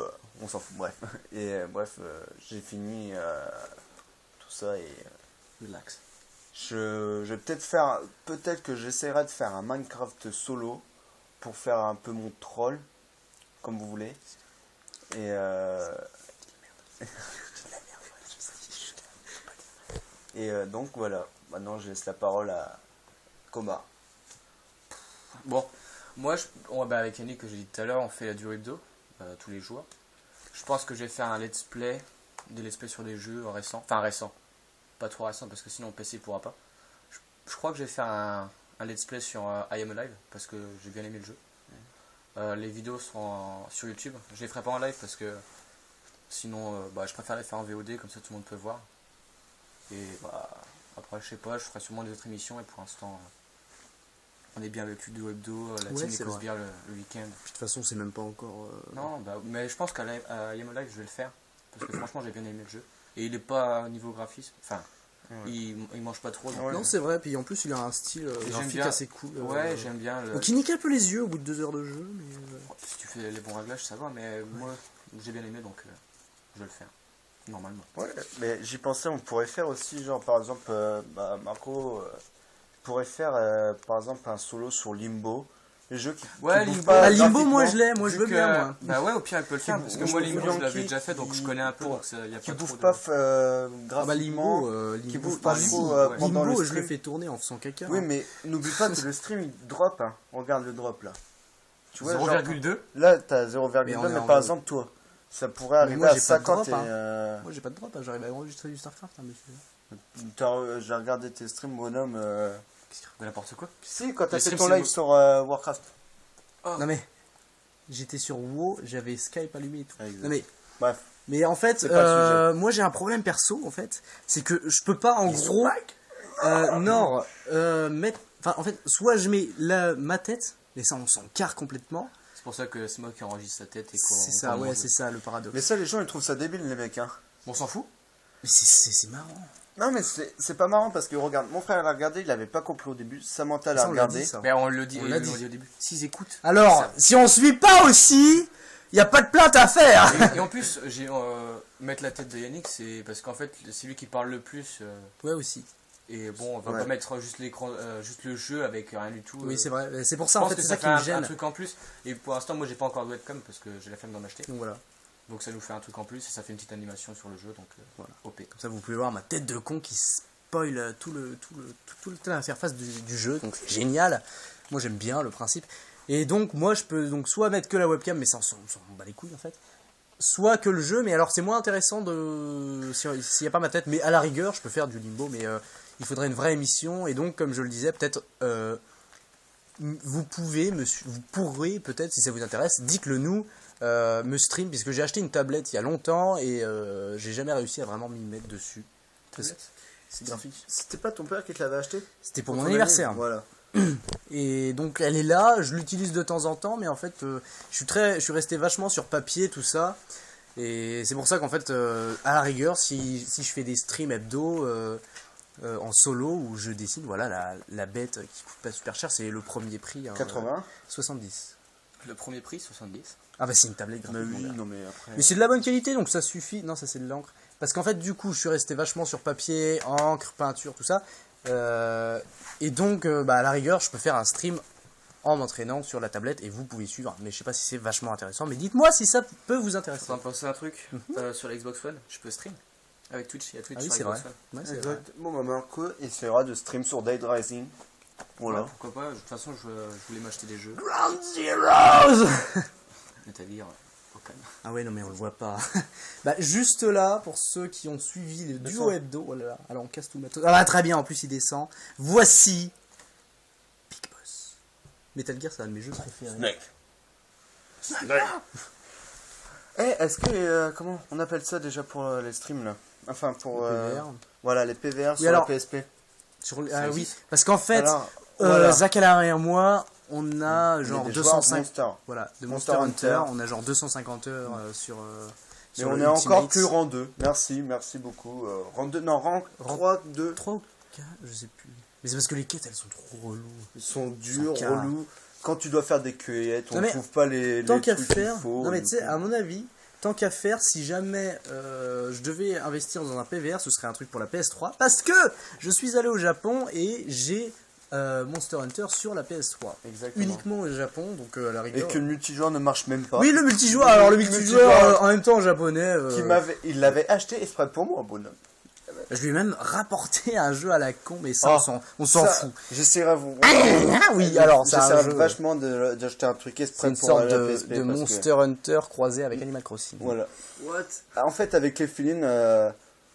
on s'en fout, bref. Et bref, j'ai fini tout ça et Relax. je vais peut-être que j'essaierai de faire un Minecraft solo pour faire un peu mon troll, comme vous voulez. Et donc voilà, maintenant je laisse la parole à Coma. Bon, moi, avec Yannick, que j'ai dit tout à l'heure, on fait du hebdo tous les jours. Je pense que je vais faire un let's play, des let's play sur des jeux récents. Enfin, récents. Pas trop récents parce que sinon PC pourra pas. Je crois que je vais faire un let's play sur I Am Alive parce que j'ai bien aimé le jeu. Les vidéos seront sur YouTube. Je les ferai pas en live parce que sinon, je préfère les faire en VOD, comme ça tout le monde peut voir. Et après, je sais pas, je ferai sûrement des autres émissions et pour l'instant. On est bien avec Ludo Hebdo, la team Nekos Beer le week-end. De toute façon, c'est même pas encore. Non, mais je pense qu'à Yam Live, je vais le faire. Parce que franchement, j'ai bien aimé le jeu. Et il est pas au niveau graphisme. Enfin, il mange pas trop. Donc, Non, c'est vrai, puis en plus, il a un style j'aime graphique bien. assez cool. Ouais, j'aime bien. Donc, il nique un peu les yeux au bout de 2 heures de jeu. Mais, Si tu fais les bons réglages, ça va. Mais moi, j'ai bien aimé, donc je vais le faire. Normalement. Ouais, mais j'y pensais, on pourrait faire aussi, genre par exemple, Marco pourrait faire par exemple un solo sur Limbo. Les jeux qui Ouais, bouffent Limbo. pas Limbo, moi graphiquement, je l'ai, moi je veux bien, moi. Bah ouais, au pire, il peut le faire. Parce que bouge moi, beaucoup Limbo, je l'avais Yankee, déjà fait, donc je connais un peu. Donc il y a qui pas trop bouffent de... pas Ah bah graphiquement. Limbo, bouffent pas si, trop, ouais. pendant Limbo, le je le stream. fais tourner en faisant caca. Oui, hein. mais n'oublie pas que le stream il drop. Hein. Regarde le drop là. Tu vois, genre, 0,2. là t'as Mais 0,2, on est mais en par mode- exemple toi, ça pourrait arriver moi, à j'ai pas de 50 drop, et Moi j'ai pas de drop, hein, j'arrive à enregistrer du StarCraft, hein, monsieur. j'ai regardé tes streams bonhomme. De n'importe quoi. Si, quand t'as Les fait streams, ton c'est live beau. sur Warcraft. Non mais, j'étais sur WoW, j'avais Skype allumé et tout. Ah, exact. Non mais, Bref. mais en fait, C'est pas le moi j'ai un problème perso en fait, c'est que je peux pas en Ils gros, sont mettre, enfin en fait, soit je mets ma tête, mais ça on s'en carre complètement. C'est pour ça que c'est moi qui enregistre sa tête et qu'on... C'est ça, ouais, c'est ça le paradoxe. Mais ça, les gens ils trouvent ça débile, les mecs. Hein. On s'en fout. Mais c'est marrant. Non, mais c'est pas marrant parce que regarde, mon frère l'a regardé, il avait pas compris au début. Samantha l'a Ça, on l'a regardé. dit, ça. Mais on le dit, On ils l'a l'ont dit. dit au début. S'ils écoutent. Alors, ça- si on suit pas aussi, y a pas de plainte à faire. Et en plus, mettre la tête de Yannick, c'est parce qu'en fait, c'est lui qui parle le plus. Ouais aussi. Et bon, on va Ouais. pas mettre juste l'écran, juste le jeu avec rien du tout. Oui, c'est vrai. C'est pour Je ça en pense fait, que c'est ça ça fait qui me un gêne. truc en plus. Et pour l'instant, moi, j'ai pas encore de webcam parce que j'ai la flemme d'en acheter. Donc voilà. Donc ça nous fait un truc en plus et ça fait une petite animation sur le jeu. Donc Voilà. OP. Comme ça, vous pouvez voir ma tête de con qui spoil toute l'interface du jeu. Donc c'est génial. Moi j'aime bien le principe. Et donc moi je peux donc soit mettre que la webcam, mais ça on s'en bat les couilles en fait. Soit que le jeu, mais alors c'est moins intéressant de s'il n'y a pas ma tête. Mais à la rigueur, je peux faire du Limbo, mais il faudrait une vraie émission. Et donc comme je le disais, peut-être vous pourrez peut-être si ça vous intéresse, dites-le nous. Me stream puisque j'ai acheté une tablette il y a longtemps et j'ai jamais réussi à vraiment m'y mettre dessus. C'est graphique. C'était pas ton père qui te l'avait acheté? C'était pour Ton mon ami anniversaire. Voilà. Et donc elle est là, je l'utilise de temps en temps, mais en fait je suis resté vachement sur papier tout ça. Et c'est pour ça qu'en fait à la rigueur si je fais des streams hebdo en solo où je dessine, voilà la bête qui coûte pas super cher, c'est le premier prix. Hein, 80. 70. Le premier prix, 70. Ah bah c'est une tablette Mais graphique. oui, mon gars. non mais après. Mais c'est de la bonne qualité, donc ça suffit. Non, ça c'est de l'encre. Parce qu'en fait, du coup, je suis resté vachement sur papier, encre, peinture, tout ça. Et donc, à la rigueur, je peux faire un stream en m'entraînant sur la tablette et vous pouvez suivre. Mais je sais pas si c'est vachement intéressant. Mais dites-moi si ça peut vous intéresser. T'en penses à un truc sur la Xbox One, je peux stream. Avec Twitch, il y a Twitch Ah oui, sur c'est vrai. Xbox One. Ouais, c'est vrai. Exact. Bon, bah, Marco essaiera de stream sur Dead Rising. Voilà. Ouais, pourquoi pas, de toute façon je voulais m'acheter des jeux. Ground Zeroes. Metal Gear, au calme. Ah ouais, non, mais on le voit pas. Bah, juste là, pour ceux qui ont suivi le duo hebdo, oh là là, alors on casse tout le matos. Ah bah, très bien, en plus il descend. Voici Big Boss. Metal Gear, c'est un de mes jeux préférés. Est-ce que comment on appelle ça déjà pour les streams là? Enfin pour PVR. voilà les PVR sur alors, la PSP. Ah oui, parce qu'en fait, Alors, voilà. Zach Alain et moi, on a genre des joueurs 205. Monster. Voilà, de Monster Monster Hunter, Hunter. on a genre 250 heures sur. Mais sur on le est encore Ultimate. que rang 2. Merci beaucoup. Rang 2, non, rang 3, 2. 3 ou 4, je sais plus. Mais c'est parce que les quêtes, elles sont trop reloues. Ils sont durs, carrés. relous. Quand tu dois faire des cueillettes, on Non, mais trouve pas les Tant qu'à trucs qu'il faire, faut, non mais du tu sais, coup. à mon avis, tant qu'à faire, si jamais je devais investir dans un PVR, ce serait un truc pour la PS3, parce que je suis allé au Japon et j'ai Monster Hunter sur la PS3. Exactement. Uniquement au Japon, donc à la Et rigueur. que le multijoueur ne marche même pas. Oui, le multijoueur, alors le multijoueur multijoueur, en même temps en japonais. Il l'avait acheté exprès pour moi, bonhomme. Je lui ai même rapporté un jeu à la con, mais ça, Oh, on s'en ça, fout. J'essaierai vous. Ah oui, alors c'est un J'essaierai jeu. vachement d'acheter un truc C'est exprès une pour sorte la de PSP. parce que- Monster Hunter croisé avec Animal Crossing. Voilà. What? En fait, avec les filines,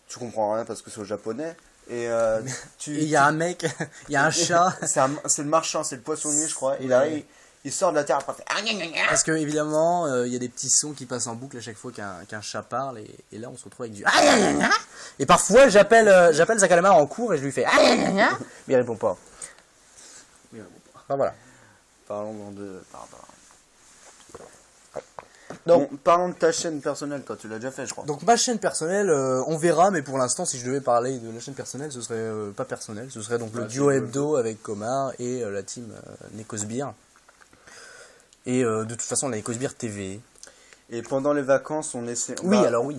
tu comprends rien parce que c'est au japonais. Et Et il y a un mec, il y a un chat. c'est le marchand, c'est le poissonnier, je crois. Il Ouais. arrive, il sort de la terre après. Parce que évidemment, il y a des petits sons qui passent en boucle à chaque fois qu'un chat parle, et là on se retrouve avec du. Et parfois j'appelle Zach Alain en cours et je lui fais. Mais il répond pas. Enfin voilà. Parlons de. Donc- Bon, parlons de ta chaîne personnelle, toi, tu l'as déjà fait, je crois. Donc ma chaîne personnelle, on verra, mais pour l'instant, si je devais parler de la chaîne personnelle, ce serait pas personnel, ce serait donc le Ouais, duo c'est hebdo avec Comar et la team Necosbeer. Et de toute façon, la Necosbeer TV. Et pendant les vacances, on essaie. Oui, bah, alors oui.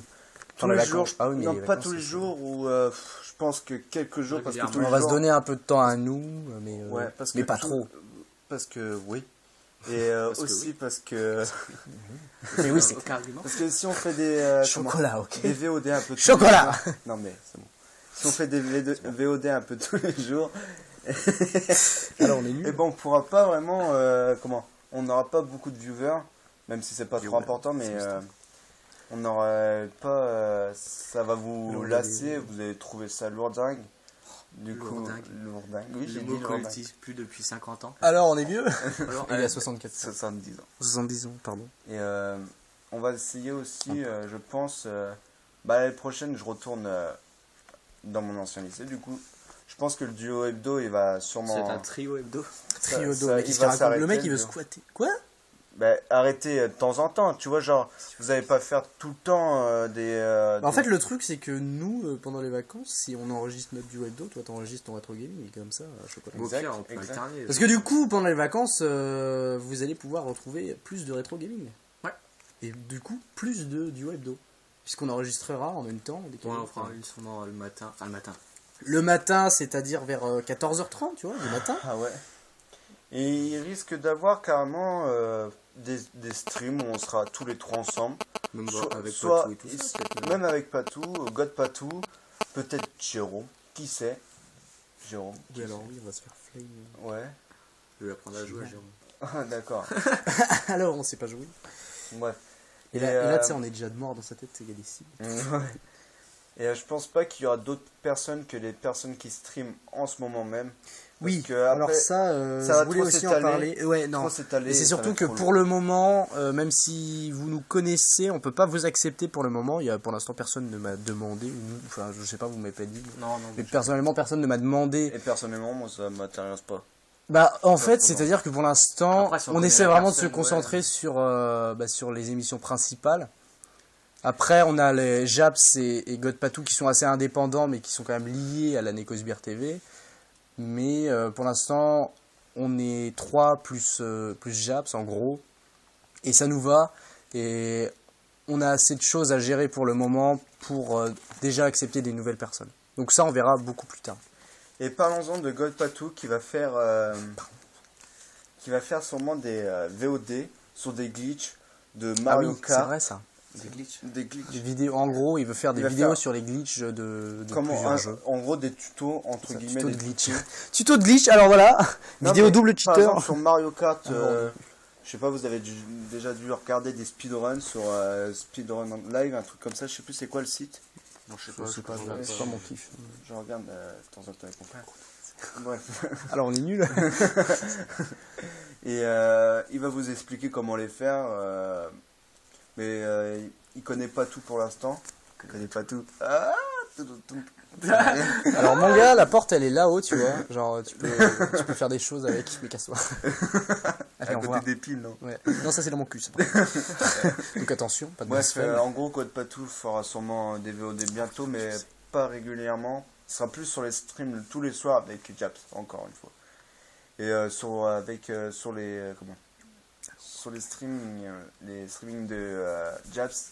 tous Pendant les les jours. vacances. Ah oui, mais non, les pas vacances, tous les c'est- jours, ou je pense que quelques jours, parce que tous On les va se jours. donner un peu de temps à nous, mais, Ouais, parce mais que pas tout- trop. Parce que oui. Et que aussi oui. parce que. Mais oui, c'est Aucun argument. Parce que si on fait des. chocolat, ok. Des VOD un peu tous Chocolat. les jours. Non mais c'est bon. Si on fait des VOD un peu tous les jours, Alors on est et nul. bon, on pourra pas vraiment. Comment? On n'aura pas beaucoup de viewers, même si c'est pas trop Viewers, important, mais c'est ça. on n'aura pas. Ça va vous Lourdingue. lasser, vous allez trouver ça lourdingue. Du coup, Lourdingue. lourdingue. Oui, Le j'ai mot dit qu'on lourdingue. n'utilise plus depuis 50 ans. Alors on est vieux. Alors, Il a 64 ans. 70 ans. 70 ans, pardon. Et on va essayer aussi, je pense, l'année prochaine, je retourne dans mon ancien lycée. Du coup, je pense que le duo hebdo, il va sûrement c'est un trio hebdo. Trio ça, d'eau, mec, il il se va raconte. Le mec, s'arrêter, il veut le- squatter. Quoi? arrêter de temps en temps. Tu vois, genre, vous n'allez pas faire tout le temps des... En fait, le truc, c'est que nous, pendant les vacances, si on enregistre notre duo hebdo, toi t'enregistres ton rétro gaming, et comme ça, chocolat. Au Exact, pire, on peut exact. alterner. Parce que du coup, pendant les vacances, vous allez pouvoir retrouver plus de rétro gaming. Ouais. Et du coup, plus de duo hebdo. Puisqu'on enregistrera en même temps. Ouais, on fera une sûrement le matin. Enfin, le matin. Le matin, c'est-à-dire vers 14h30, tu vois, du matin. Ah ouais. Et il risque d'avoir carrément des streams où on sera tous les trois ensemble. Même avec Soit Patou et tout ça. peut-être, même avec Patou, God Patou, peut-être Jérôme, qui sait. Jérôme. Oui, alors oui, on va se faire flame. Ouais. Je vais apprendre à jouer à Jérôme. Ah, d'accord. Alors, on sait pas jouer. Bref. Et là, tu sais, on est déjà de mort dans sa tête, c'est qu'il y a des cibles. Ouais. Et je pense pas qu'il y aura d'autres personnes que les personnes qui streament en ce moment même. Parce Oui, que après, alors ça, ça va je voulais trop aussi en s'étaler. parler. Ouais, non. trop s'étaler, Et c'est ça surtout va que être trop pour long. le moment, même si vous nous connaissez, on peut pas vous accepter pour le moment. Il y a, pour l'instant, personne ne m'a demandé, ou nous, enfin, je sais pas, vous m'avez pas dit. Non, Mais personnellement, personne ne m'a demandé. Et personnellement, moi, ça m'intéresse pas. Bah, en fait, trop c'est-à-dire que pour l'instant, Après, si on on connaît essaie la vraiment de se personne, concentrer ouais. sur les émissions principales. Après, on a les Japs et God Patou qui sont assez indépendants, mais qui sont quand même liés à la Necosbeer TV. Mais pour l'instant, on est 3 plus Japs en gros. Et ça nous va. Et on a assez de choses à gérer pour le moment pour déjà accepter des nouvelles personnes. Donc ça, on verra beaucoup plus tard. Et parlons-en de God Patou qui va faire sûrement des VOD sur des glitches de Mario c'est Kart. vrai ça. Des glitches. Des glitches. Des vidéos, en gros, il veut faire des Il va vidéos faire- sur les glitches de Comment, plusieurs jeux. en gros, des tutos, entre Ça, guillemets, tuto des de glitch. tutos. Tuto de glitch, alors voilà, Non, vidéo mais, double Par cheater. exemple, sur Mario Kart, Ah, bon. je sais pas, vous avez déjà dû regarder des speedruns sur Speedrun Live, un truc comme ça, je sais plus c'est quoi le site. Bon, je sais Je pas, sais pas, je regarde c'est pas mon kiff. Je regarde de temps en temps avec mon père. Bref. Alors on est nul. Et il va vous expliquer comment les faire, mais il connaît pas tout pour l'instant. Il connaît pas tout. Ah, tout. Alors mon gars, la porte elle est là-haut, tu vois. Genre tu peux faire des choses avec, mais casse-toi. Allez, À au côté revoir. des piles, non. Ouais. Non, ça c'est dans mon cul. Ça. Donc attention, pas de Bref, blasphème. en gros, Code Patou fera sûrement des VOD bientôt, mais pas régulièrement. Ce sera plus sur les streams tous les soirs avec Japs, encore une fois. Et sur les streamings de Japs,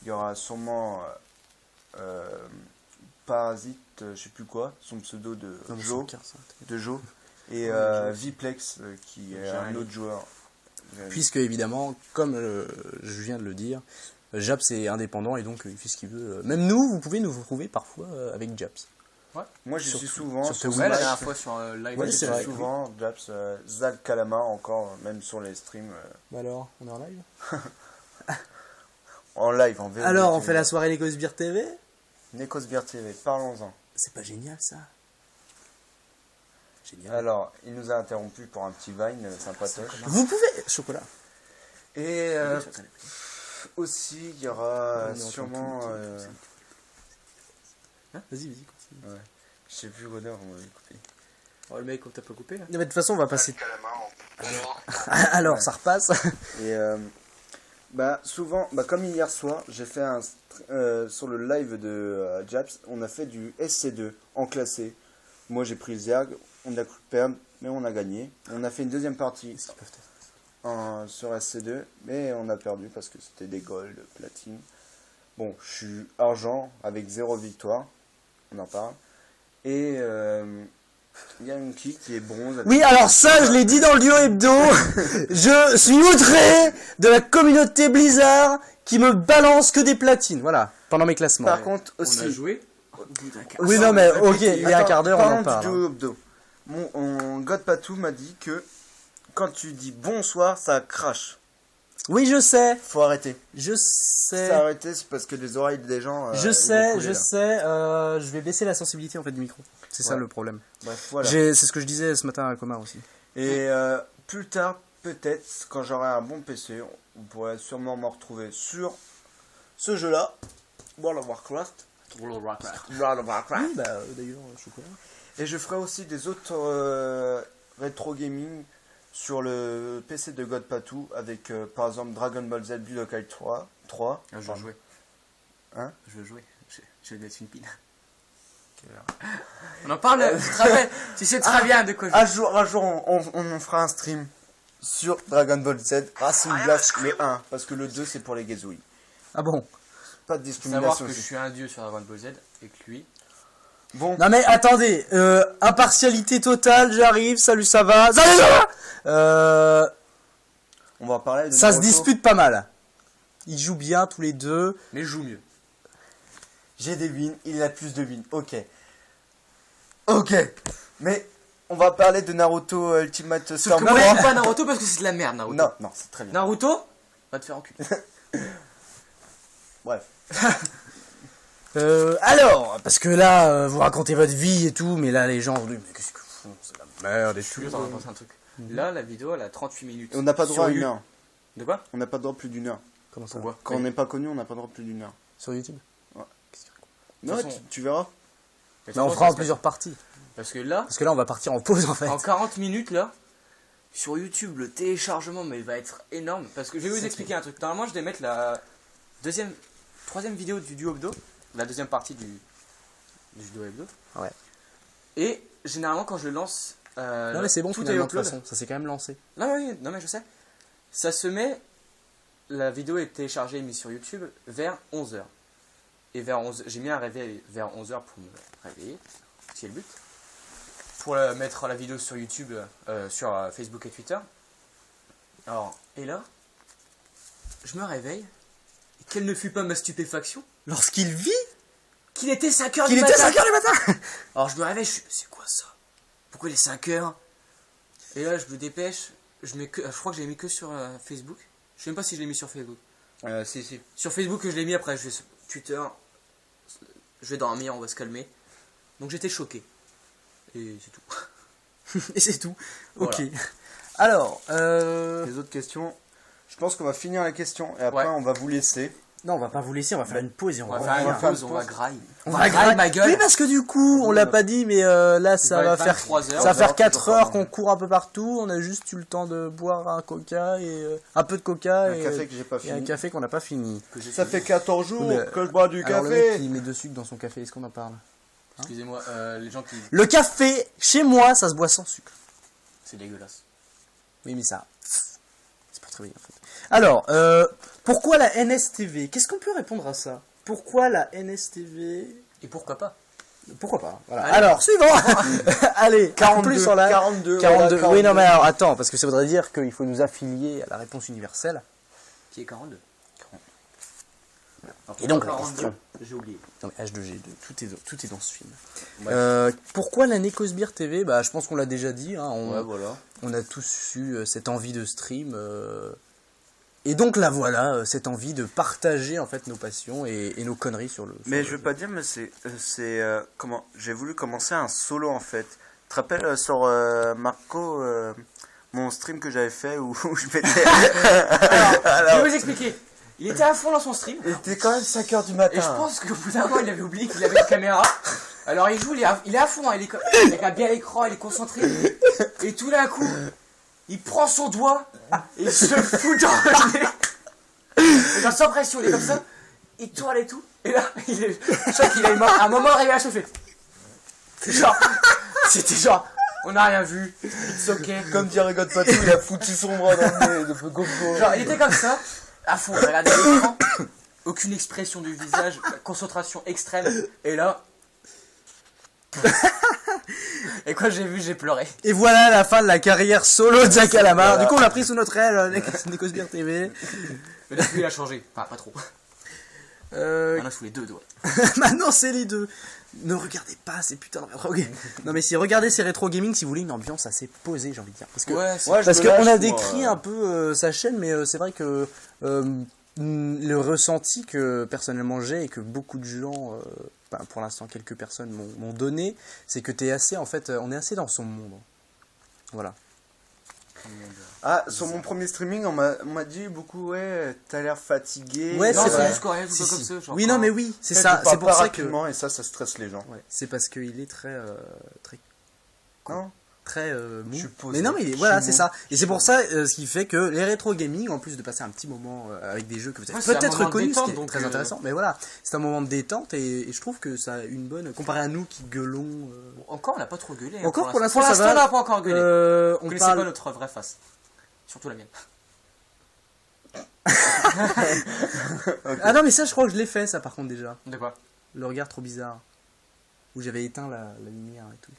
il y aura sûrement Parasite, je sais plus quoi, son pseudo de Non, mais c'est Jo, un quart, ça, t'inquiète. et Viplex, qui est J'ai un un autre joueur. Puisque évidemment, comme je viens de le dire, Japs est indépendant et donc il fait ce qu'il veut. Même nous, vous pouvez nous retrouver parfois avec Japs. Moi, j'y suis Surtout- souvent surtout sur Twitch. Ouais, la Smash. dernière fois sur live, Ouais, J'y c'est suis vrai. souvent, Japs, Zal Kalama encore, même sur les streams. Bah alors, on est en live. En live, en VOD. Alors, on fait la soirée Les Cosbir TV. Necosbeer TV, parlons-en. C'est pas génial ça. Génial. Alors, il nous a interrompu pour un petit Vine sympatoche. Vous pouvez. Chocolat. Et aussi, il y aura sûrement. Vas-y, vas-y. Continue. Je sais plus, Rodin, on va écouter. Oh, le mec, on t'a pas coupé là. Non, mais de toute façon, on va passer. Alors, ça repasse. Et souvent, comme hier soir, j'ai fait sur le live de Japs, on a fait du SC2 en classé. Moi j'ai pris le Zerg, on a cru perdre, mais on a gagné. On a fait une deuxième partie sur SC2, mais on a perdu parce que c'était des gold, platine. Bon, je suis argent avec 0 victoire, on en parle. Et il y a une qui est bronze. avec- Oui, alors ça, je l'ai dit dans le duo hebdo. Je suis outré de la communauté Blizzard qui me balance que des platines. Voilà, pendant mes classements. Par contre On a aussi. joué. Oui, non, mais ok, il y a un Attends, quart d'heure, on parlons en du parle. duo hebdo. Mon God Patou m'a dit que quand tu dis bonsoir, ça crache. Oui, je sais, Faut arrêter. je sais. Ça arrêter, c'est parce que les oreilles des gens. Je ils sais, vont couler, je là. sais. Je vais baisser la sensibilité en fait du micro. C'est ça Ouais. le problème. Bref, voilà. C'est ce que je disais ce matin à Comar aussi. Et plus tard, peut-être, quand j'aurai un bon PC, on pourrait sûrement me retrouver sur ce jeu-là, World of Warcraft. World of Warcraft. Oui, bah d'ailleurs, chocolat. Et je ferai aussi des autres rétro gaming sur le PC de God Patou avec par exemple Dragon Ball Z Budokai 3. Ah, je veux Pardon. jouer. Hein? Je veux jouer. Je vais mettre une pile. On en parle, tu te rappelles, tu sais très bien de quoi je Un jour on fera un stream sur Dragon Ball Z Racing Blast le 1 parce que le 2 c'est pour les gazouilles. Ah bon? Pas de Faut savoir discrimination que je aussi. suis un dieu sur Dragon Ball Z et que lui. Bon, Non mais attendez, impartialité totale, j'arrive, salut ça va, salut ça va. on va parler de Ça se Naruto. dispute pas mal. Ils jouent bien tous les deux. Mais je joue mieux. J'ai des wins, il a plus de wins. Ok. Mais on va parler de Naruto Ultimate Sauf Storm que moi, 3. j'aime pas Naruto parce que c'est de la merde, Naruto. Non, c'est très bien. Naruto, va te faire enculer. Bref. Alors, parce que là, vous racontez votre vie et tout, mais là les gens ont dit, mais qu'est-ce que vous font, c'est la merde et Je suis tout. curieux, t'en as pensé un truc. Là, la vidéo, elle a 38 minutes. Et on n'a pas droit à Sur une You- heure. De quoi On n'a pas droit plus d'une heure. Comment ça? Pourquoi Quand on n'est pas connu, on n'a pas droit plus d'une heure. Sur YouTube? Non, façon- tu verras. Mais on fera en plusieurs parties. Parce que là, Parce que là, on va partir en pause en fait. en 40 minutes, là, sur YouTube, le téléchargement, mais il va être énorme. Parce que je vais vous expliquer un truc. Normalement, je vais mettre la troisième vidéo du duo hebdo, la deuxième partie du duo hebdo. Ouais. Et généralement, quand je le lance, Non mais c'est bon tout est finalement de toute upload. façon, ça s'est quand même lancé. Non, mais je sais. Ça se met, la vidéo est téléchargée et mise sur YouTube vers 11h. Et vers 11, j'ai mis un réveil vers 11h pour me réveiller, c'est le but. Pour mettre la vidéo sur YouTube, sur Facebook et Twitter. Alors, et là, je me réveille, et quelle ne fut pas ma stupéfaction Lorsqu'il vit qu'il était 5h qu'il du était matin. 5h du matin. Alors je me réveille, je suis, c'est quoi ça? Pourquoi il est 5h? Et là je me dépêche, je crois que j'ai mis que sur Facebook. Je sais même pas si je l'ai mis sur Facebook. Si. Sur Facebook que je l'ai mis, après je vais sur Twitter. Je vais dormir, on va se calmer. Donc j'étais choqué. Et c'est tout. Et c'est tout. Ok. Voilà. Alors, Les autres questions. Je pense qu'on va finir la question et après Ouais. on va vous laisser. non, on va pas vous laisser, on va faire une pause et On va faire une pause, on va grailler. On va grailler ma gueule. Oui, parce que du coup, on l'a pas dit, mais là, ça va faire 23 heures. ça va faire toujours 4 pas heures mal. qu'on court un peu partout. On a juste eu le temps de boire un coca et un peu de coca Un et, café que j'ai pas et un fini. café qu'on n'a pas fini. Ça fait 14 jours Mais, que je bois du Alors le mec, café. il met de sucre dans son café. Est-ce qu'on en parle? Excusez-moi, les gens qui... Le café, chez moi, ça se boit sans sucre. C'est dégueulasse. Oui, mais ça, c'est pour travailler en fait. Alors, pourquoi la NSTV? Qu'est-ce qu'on peut répondre à ça? Pourquoi la NSTV? Et pourquoi pas? Pourquoi pas? Voilà. Allez. Alors, suivant. Allez, 42, plus sur la 42. 42. voilà, Oui, non, 42. mais alors, attends, parce que ça voudrait dire qu'il faut nous affilier à la réponse universelle. Qui est 42? Et donc, la 42, question. j'ai oublié. Non, mais H2G2, tout est dans ce film. Ouais. Pourquoi la Nécosbire TV? Bah, je pense qu'on l'a déjà dit. Hein, Ouais, voilà. on a tous eu cette envie de stream. Et donc là, voilà, cette envie de partager en fait nos passions et nos conneries sur le. Mais sur je le- veux pas dire, mais c'est comment j'ai voulu commencer un solo en fait. Tu te rappelles sur Marco mon stream que j'avais fait où je mettais. Je vais vous expliquer. Il était à fond dans son stream. Il était quand même 5h du matin. Et je pense qu'au bout d'un moment, il avait oublié qu'il avait une caméra. Alors il joue, il est à fond, hein, il regarde bien l'écran, il est concentré. Et tout d'un coup, il prend son doigt et il se fout dans le nez. Et genre sans pression, il est comme ça. Il tourne et tout. Et là, je crois qu'il a eu un moment de révélation fait. C'était genre, on n'a rien vu. It's ok. Comme dirait God Patou, il a foutu son bras dans le nez de gogo. Genre, il était comme ça, à fond, il regardait l'écran, aucune expression du visage, concentration extrême, et là. Et quand j'ai vu, j'ai pleuré. Et voilà la fin de la carrière solo de Zach Calamar. Voilà. Du coup, on l'a pris sous notre aile, Nécosbire TV. Mais depuis, il a changé. Enfin, pas trop. Maintenant, je fous les deux doigts. Maintenant, c'est les deux. Ne regardez pas ces putains de rétro gaming. Non, mais si regardez ces rétro gaming, si vous voulez une ambiance assez posée, j'ai envie de dire. Parce que Ouais, c'est... Ouais, je parce me lâche, qu'on a moi, décrit un peu sa chaîne, mais c'est vrai que le ressenti que personnellement j'ai et que beaucoup de gens, pour l'instant quelques personnes m'ont donné, c'est que t'es assez, en fait, on est assez dans son monde. Voilà. Ah, sur mon premier streaming, on m'a dit beaucoup, ouais, t'as l'air fatigué. Ouais, Non, c'est c'est vrai. juste correct, Si, ou pas si. comme ça. Genre, Oui, non, mais oui, c'est Ouais, ça. tu parles C'est pour pas ça que. rapidement et ça stresse les gens. Ouais, c'est parce qu'il est très, Non très mou. Je suis posé. Mais non, mais Je voilà, suis c'est mou. ça. Et c'est pour ça, ce qui fait que les rétro gaming, en plus de passer un petit moment avec des jeux que vous avez Ouais, c'est un peut-être moment de connus, ce qui est détente, donc, très intéressant. Mais voilà, c'est un moment de détente et je trouve que ça a une bonne. Comparé à nous qui gueulons. Encore, on n'a pas trop gueulé. hein, Encore pour l'instant, ça on va. n'a pas encore gueulé. Vous On connaissez pas parle. notre vraie face. Surtout la mienne. Ah non, mais ça, je crois que je l'ai fait, ça, par contre, déjà. De quoi? Le regard trop bizarre. Où j'avais éteint la lumière et tout.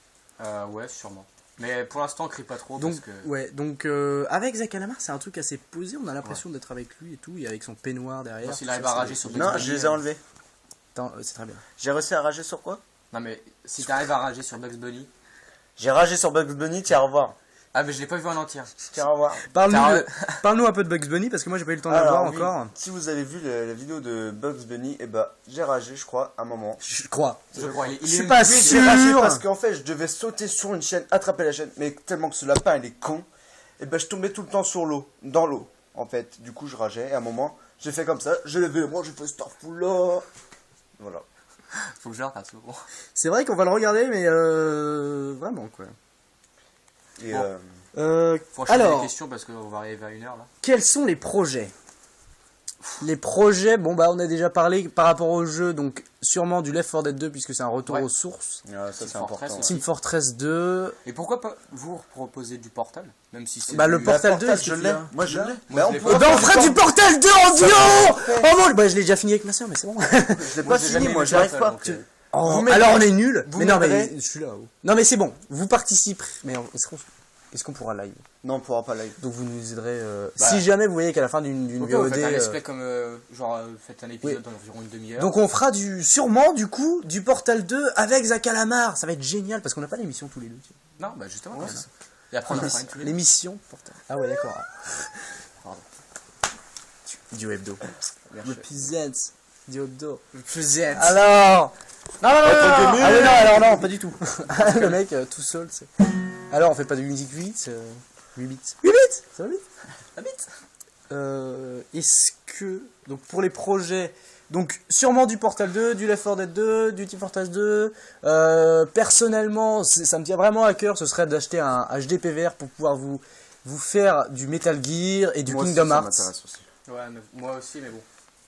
Ouais, sûrement. Mais pour l'instant, on crie pas trop Donc, parce que... ouais, donc avec Zach Calamar, c'est un truc assez posé. On a l'impression d'être avec lui et tout, et avec son peignoir derrière. S'il tout arrive ça, à c'est- rager sur Non, Bugs je Bunny, les ai enlevés. Attends, c'est très bien. J'ai réussi à rager sur quoi? Non, mais si t'arrives à rager sur Bugs Bunny... J'ai ragé sur Bugs Bunny, tiens, au revoir. Ah, mais je l'ai pas vu en entier. Tiens, au revoir. Parle-nous un peu de Bugs Bunny parce que moi j'ai pas eu le temps de le voir oui, encore. si vous avez vu la vidéo de Bugs Bunny, eh ben, j'ai ragé, je crois, un moment. Je crois. Je crois. Il Je suis est- pas oui, sûr. J'ai ragé parce qu'en fait, je devais sauter sur une chaîne, attraper la chaîne, mais tellement que ce lapin, il est con, et ben, je tombais tout le temps sur l'eau, dans l'eau, en fait. Du coup, je rageais, et à un moment, j'ai fait comme ça, j'ai levé les bras, j'ai fait Starful là. Voilà. Faut que je regarde, c'est bon. C'est vrai qu'on va le regarder, mais vraiment quoi. Et Bon. Faut enchaîner Alors, les questions parce qu'on va arriver à 1h là. quels sont les projets? Les projets, bon bah on a déjà parlé par rapport au jeu, donc sûrement du Left 4 Dead 2 puisque c'est un retour Ouais. aux sources. ça, c'est Team Fortress important. aussi. Team Fortress 2. Et pourquoi pas vous proposer du Portal? Même si c'est. Bah, le du- Portal 2, est-ce je que tu l'ai. l'as Moi, je l'ai. Moi, Mais je on l'ai peut pas. Eh ben on fera du Portal 2 en duo. Oh mon, bah je l'ai déjà fini avec ma soeur, mais c'est bon. Je l'ai Moi, pas j'ai fini, jamais moi, aimé j'y arrive Portal, pas. donc, Oh, Vous m'aiderez. alors on est nul. Vous Mais non, mais m'aiderez. je suis là. Oh. Non mais c'est bon. Vous participerez. Mais est-ce qu'on est-ce qu'on pourra live? Non, on pourra pas live. Donc vous nous aiderez. Bah. Si jamais vous voyez qu'à la fin d'une Ok, vous VOD. faites un let's play comme faites un épisode oui. d'environ une demi-heure. Donc on fera sûrement du coup du Portal 2 avec Zakalamar. Ça va être génial parce qu'on n'a pas d'émission tous les deux. Non, bah justement, Ouais, comme ça. Et après on en fera une tous les deux. L'émission Portal. Ah ouais, d'accord. Pardon. Du hebdo. Merci. Represents du hebdo. Present. Alors. Non, non, non, non, non. Gaming. Ah ouais, non, alors non, pas du tout. Le mec tout seul, c'est. Alors on fait pas de musique 8 bits. 8 bits. Ça va vite. La bite. Est-ce que donc pour les projets, donc sûrement du Portal 2, du Left 4 Dead 2, du Team Fortress 2. Personnellement, ça me tient vraiment à cœur. Ce serait d'acheter un HD PVR pour pouvoir vous faire du Metal Gear et du Moi aussi, Kingdom ça Hearts. m'intéresse aussi. Ouais, moi aussi, mais bon.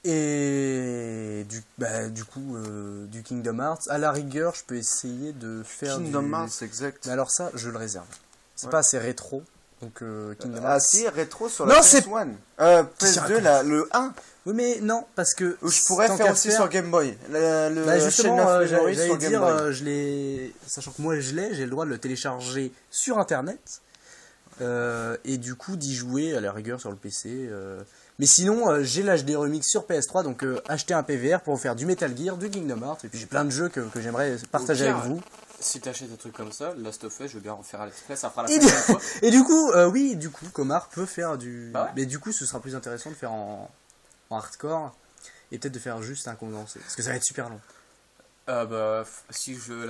Et du coup du Kingdom Hearts. À la rigueur, je peux essayer de faire Kingdom Hearts, exact. Mais alors ça, je le réserve. C'est Ouais. pas assez rétro. Donc Kingdom Ah Hearts. si, rétro sur Non, la c'est- PS1. Qu'est-ce que PS2, là, le 1. Oui, mais non, parce que Ou je pourrais tant faire qu'à aussi sur Game Boy. Le Bah justement, Chain of Memories j'allais sur Game dire, Boy. je l'ai, sachant que moi j'ai le droit de le télécharger sur internet et du coup d'y jouer à la rigueur sur le PC. Mais sinon, j'ai l'HD Remix sur PS3, donc acheter un PVR pour faire du Metal Gear, du Kingdom Hearts, et puis j'ai plein de jeux que j'aimerais partager Au pire, avec vous. Si t'achètes un truc comme ça, Last of Us, je veux bien refaire à l'express, ça fera la Et, prochaine fois. et du coup, oui, du coup, Comar peut faire du. Bah ouais. Mais du coup, ce sera plus intéressant de faire en hardcore et peut-être de faire juste un condensé, parce que ça va être super long. La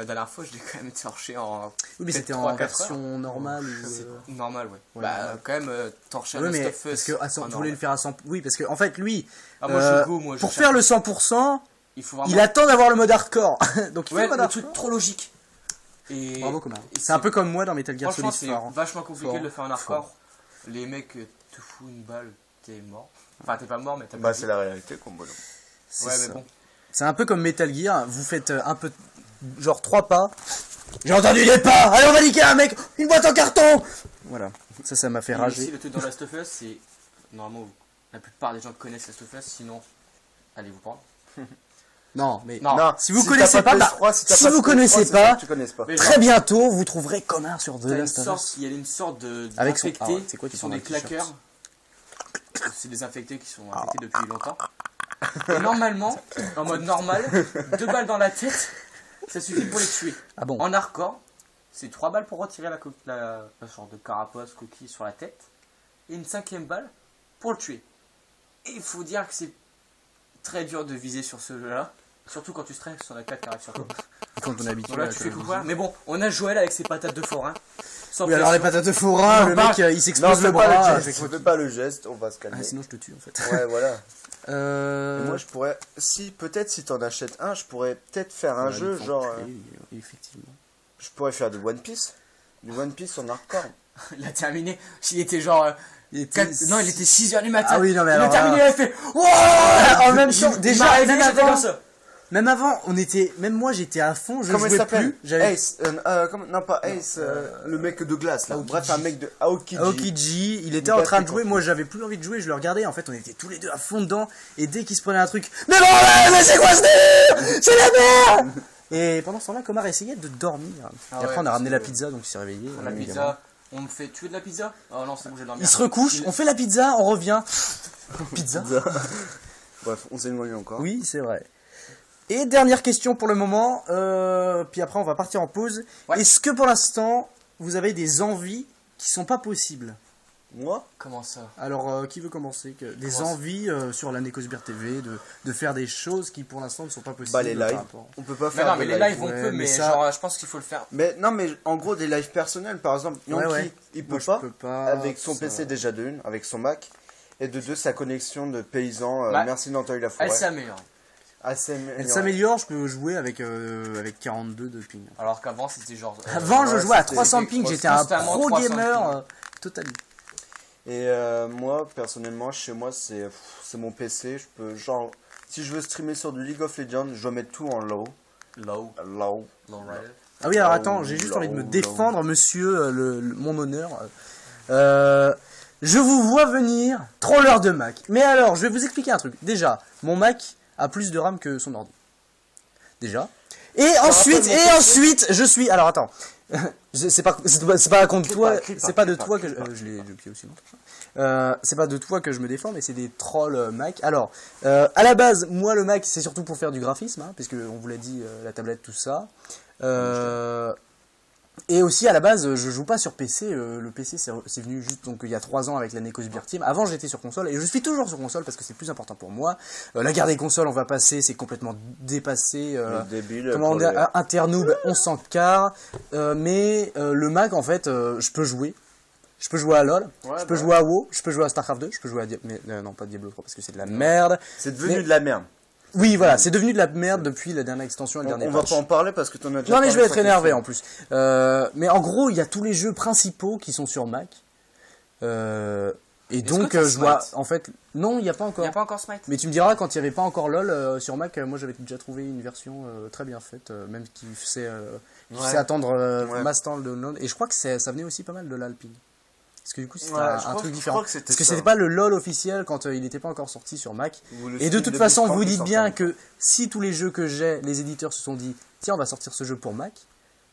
dernière fois, je l'ai quand même torché en. Oui, mais Peut-être c'était 3-4 en heures. version normale C'est ou. normal, ouais. Ouais, Bah, normal. quand même, torcher Oui, Last mais of Us. parce que à 100, en je voulais normal. le faire à 100. Oui, parce que en fait, lui, Ah, moi, je go, moi, je pour cherche- faire le 100%, Il faut vraiment. il attend d'avoir le mode hardcore. Donc il Ouais, fait le mode le hardcore. truc trop logique. Et. Bravo, Comar. et C'est un peu comme moi dans Metal Gear Franchement, Solid c'est 4. vachement compliqué Fort. de le faire en hardcore. Les mecs te foutent une balle, t'es mort. Enfin, t'es pas mort, mais t'as Bah, pas c'est la réalité, quoi, bon. C'est Ouais, ça. mais bon. C'est un peu comme Metal Gear. Vous faites un peu, genre 3 pas. J'ai entendu des pas. Allez, on va niquer un mec. Une boîte en carton. Voilà. Ça m'a fait Et aussi, rager. le truc dans Last of Us, c'est. Normalement, la plupart des gens connaissent Last of Us, sinon. Allez vous prendre. Non, mais Non. si vous t'as connaissez pas, de bah, PS3, si t'as vous de PS3, connaissez c'est pas, ça que tu connais pas. Mais très bientôt, vous trouverez Comar sur The T'as une Last of sorte, Us. il y a une sorte de Avec son- d'infectés ah ouais, c'est quoi qui qui sont sont des dans le t-shirt claqueurs. C'est des infectés qui sont infectés depuis longtemps. Et normalement, en mode normal, 2 balles dans la tête, ça suffit pour les tuer. Ah bon? En hardcore, c'est 3 balles pour retirer la sorte de carapace, coquille sur la tête, et une 5e balle pour le tuer. Et il faut dire que c'est très dur de viser sur ce jeu-là, surtout quand tu stresses sur la 4 qui arrive sur toi. Quand on est habitué. Donc là, à tu la fais télévision. quoi? Mais bon, on a Joël avec ses patates de forain. Sans Oui, alors les pression. patates de forain, Non, le pas- mec il Non, s'explose fais le pas bras. le geste, fais pas le geste, on va se calmer. Ah, sinon je te tue en fait. Ouais, voilà. Euh... Et moi, je pourrais, peut-être si t'en achètes un, je pourrais peut-être faire un ouais, jeu, ils font genre, créer, effectivement. je pourrais faire du One Piece. Du One Piece en hardcore. Il a terminé, il était genre. Il était- Non, il était 6h du matin. Ah oui, non, mais il a alors terminé, il a fait. en même temps, Il déjà, m'a réveillé, même j'étais avant, comme ça. même avant, même moi j'étais à fond, je Comment il jouais s'appelle plus. J'avais Ace. Non, pas Ace, le mec de glace, là. Aokiji. Bref, un mec de Aokiji. Aokiji, il était Il en a train fait de jouer, confiance. moi j'avais plus envie de jouer, je le regardais, en fait on était tous les deux à fond dedans, et dès qu'il se prenait un truc, mais bon, mais c'est quoi ce délire? C'est la merde! Et pendant ce temps-là, Comar essayait de dormir. Ah et après ouais, on a parce ramené la que- pizza, donc il s'est réveillé. La évidemment. pizza, on me fait tuer de la pizza? Oh non, c'est bon, j'ai dormi. Il se recouche, on fait la pizza, on revient. Pizza? Bref, on s'éloigne encore. Oui, c'est vrai. Et dernière question pour le moment, puis après on va partir en pause. Ouais. Est-ce que pour l'instant, vous avez des envies qui sont pas possibles? Moi Comment ça? Alors, qui veut commencer? Des Commence. envies sur la Nécosbire TV de faire des choses qui pour l'instant ne sont pas possibles. Bah, les par lives. rapport- On peut pas Non, faire non, de mais les live. lives on Ouais, peut, mais mais ça- genre, je pense qu'il faut le faire. Mais non, mais en gros, des lives personnels, par exemple, Yankee, ouais. il peut Moi, je pas, peux pas, avec son ça- PC déjà de une, avec son Mac, et de deux, sa connexion de paysan, Bah, merci d'Antoine Elle Laforêt. s'améliore. Assez Elle améliorée. s'améliore, je peux jouer avec 42 de ping. Alors qu'avant, c'était genre. Avant, je ouais, jouais à c'était 300 ping, j'étais un constamment pro 300 gamer ping. total. Et moi, personnellement, chez moi, c'est mon PC. Je peux, genre, si je veux streamer sur du League of Legends, je dois mettre tout en low. Low. Low. Low rel. Ah oui, alors Oh, attends, j'ai juste là, envie de me oh, là. défendre, monsieur, mon honneur. Je vous vois venir, troller de Mac. Mais alors, je vais vous expliquer un truc. Déjà, mon Mac a plus de RAM que son ordi. Déjà. Et ensuite, je suis... Alors attends. C'est pas contre toi, Clip c'est pas, pas de clip toi pas, que clip pas. je l'ai depuis aussi longtemps. C'est pas de toi que je me défends, mais c'est des trolls Mac. Alors, à la base, moi le Mac c'est surtout pour faire du graphisme, hein, puisque on vous l'a dit, la tablette, tout ça. Et aussi à la base, je joue pas sur PC. Le PC c'est venu juste donc il y a 3 ans avec la Neko Sbire Team. Avant j'étais sur console et je suis toujours sur console parce que c'est plus important pour moi. La guerre des consoles, on va passer, c'est complètement dépassé. Débile. Comment on dit, Internoob, on s'en carre. Mais le Mac en fait, je peux jouer. Je peux jouer à LoL, je peux jouer à WoW, je peux jouer à StarCraft 2, je peux jouer à mais non pas Diablo 3 parce que c'est de la merde. C'est devenu Mais- de la merde. Oui voilà, c'est devenu de la merde depuis la dernière extension et le dernier On va patch. pas en parler parce que t'en as déjà Non mais je vais parlé être sur énervé question. en plus. Mais en gros, il y a tous les jeux principaux qui sont sur Mac. Et Est-ce donc que t'as je vois, Smite en fait, non, il n'y a pas Il encore. n'y a pas encore Smite. Mais tu me diras quand il n'y avait pas encore LoL sur Mac, moi j'avais déjà trouvé une version très bien faite, même qui sait attendre Ouais. masse temps le download. Et je crois que ça venait aussi pas mal de l'Alpine. Parce que du coup c'était Ouais, un je crois truc que- différent. je crois que c'était Parce que ça. c'était pas le LoL officiel quand il n'était pas encore sorti sur Mac. Ou le Et de style toute façon, Blitzcrank vous qui dites sort bien en- que si tous les jeux que j'ai, les éditeurs se sont dit, tiens, on va sortir ce jeu pour Mac,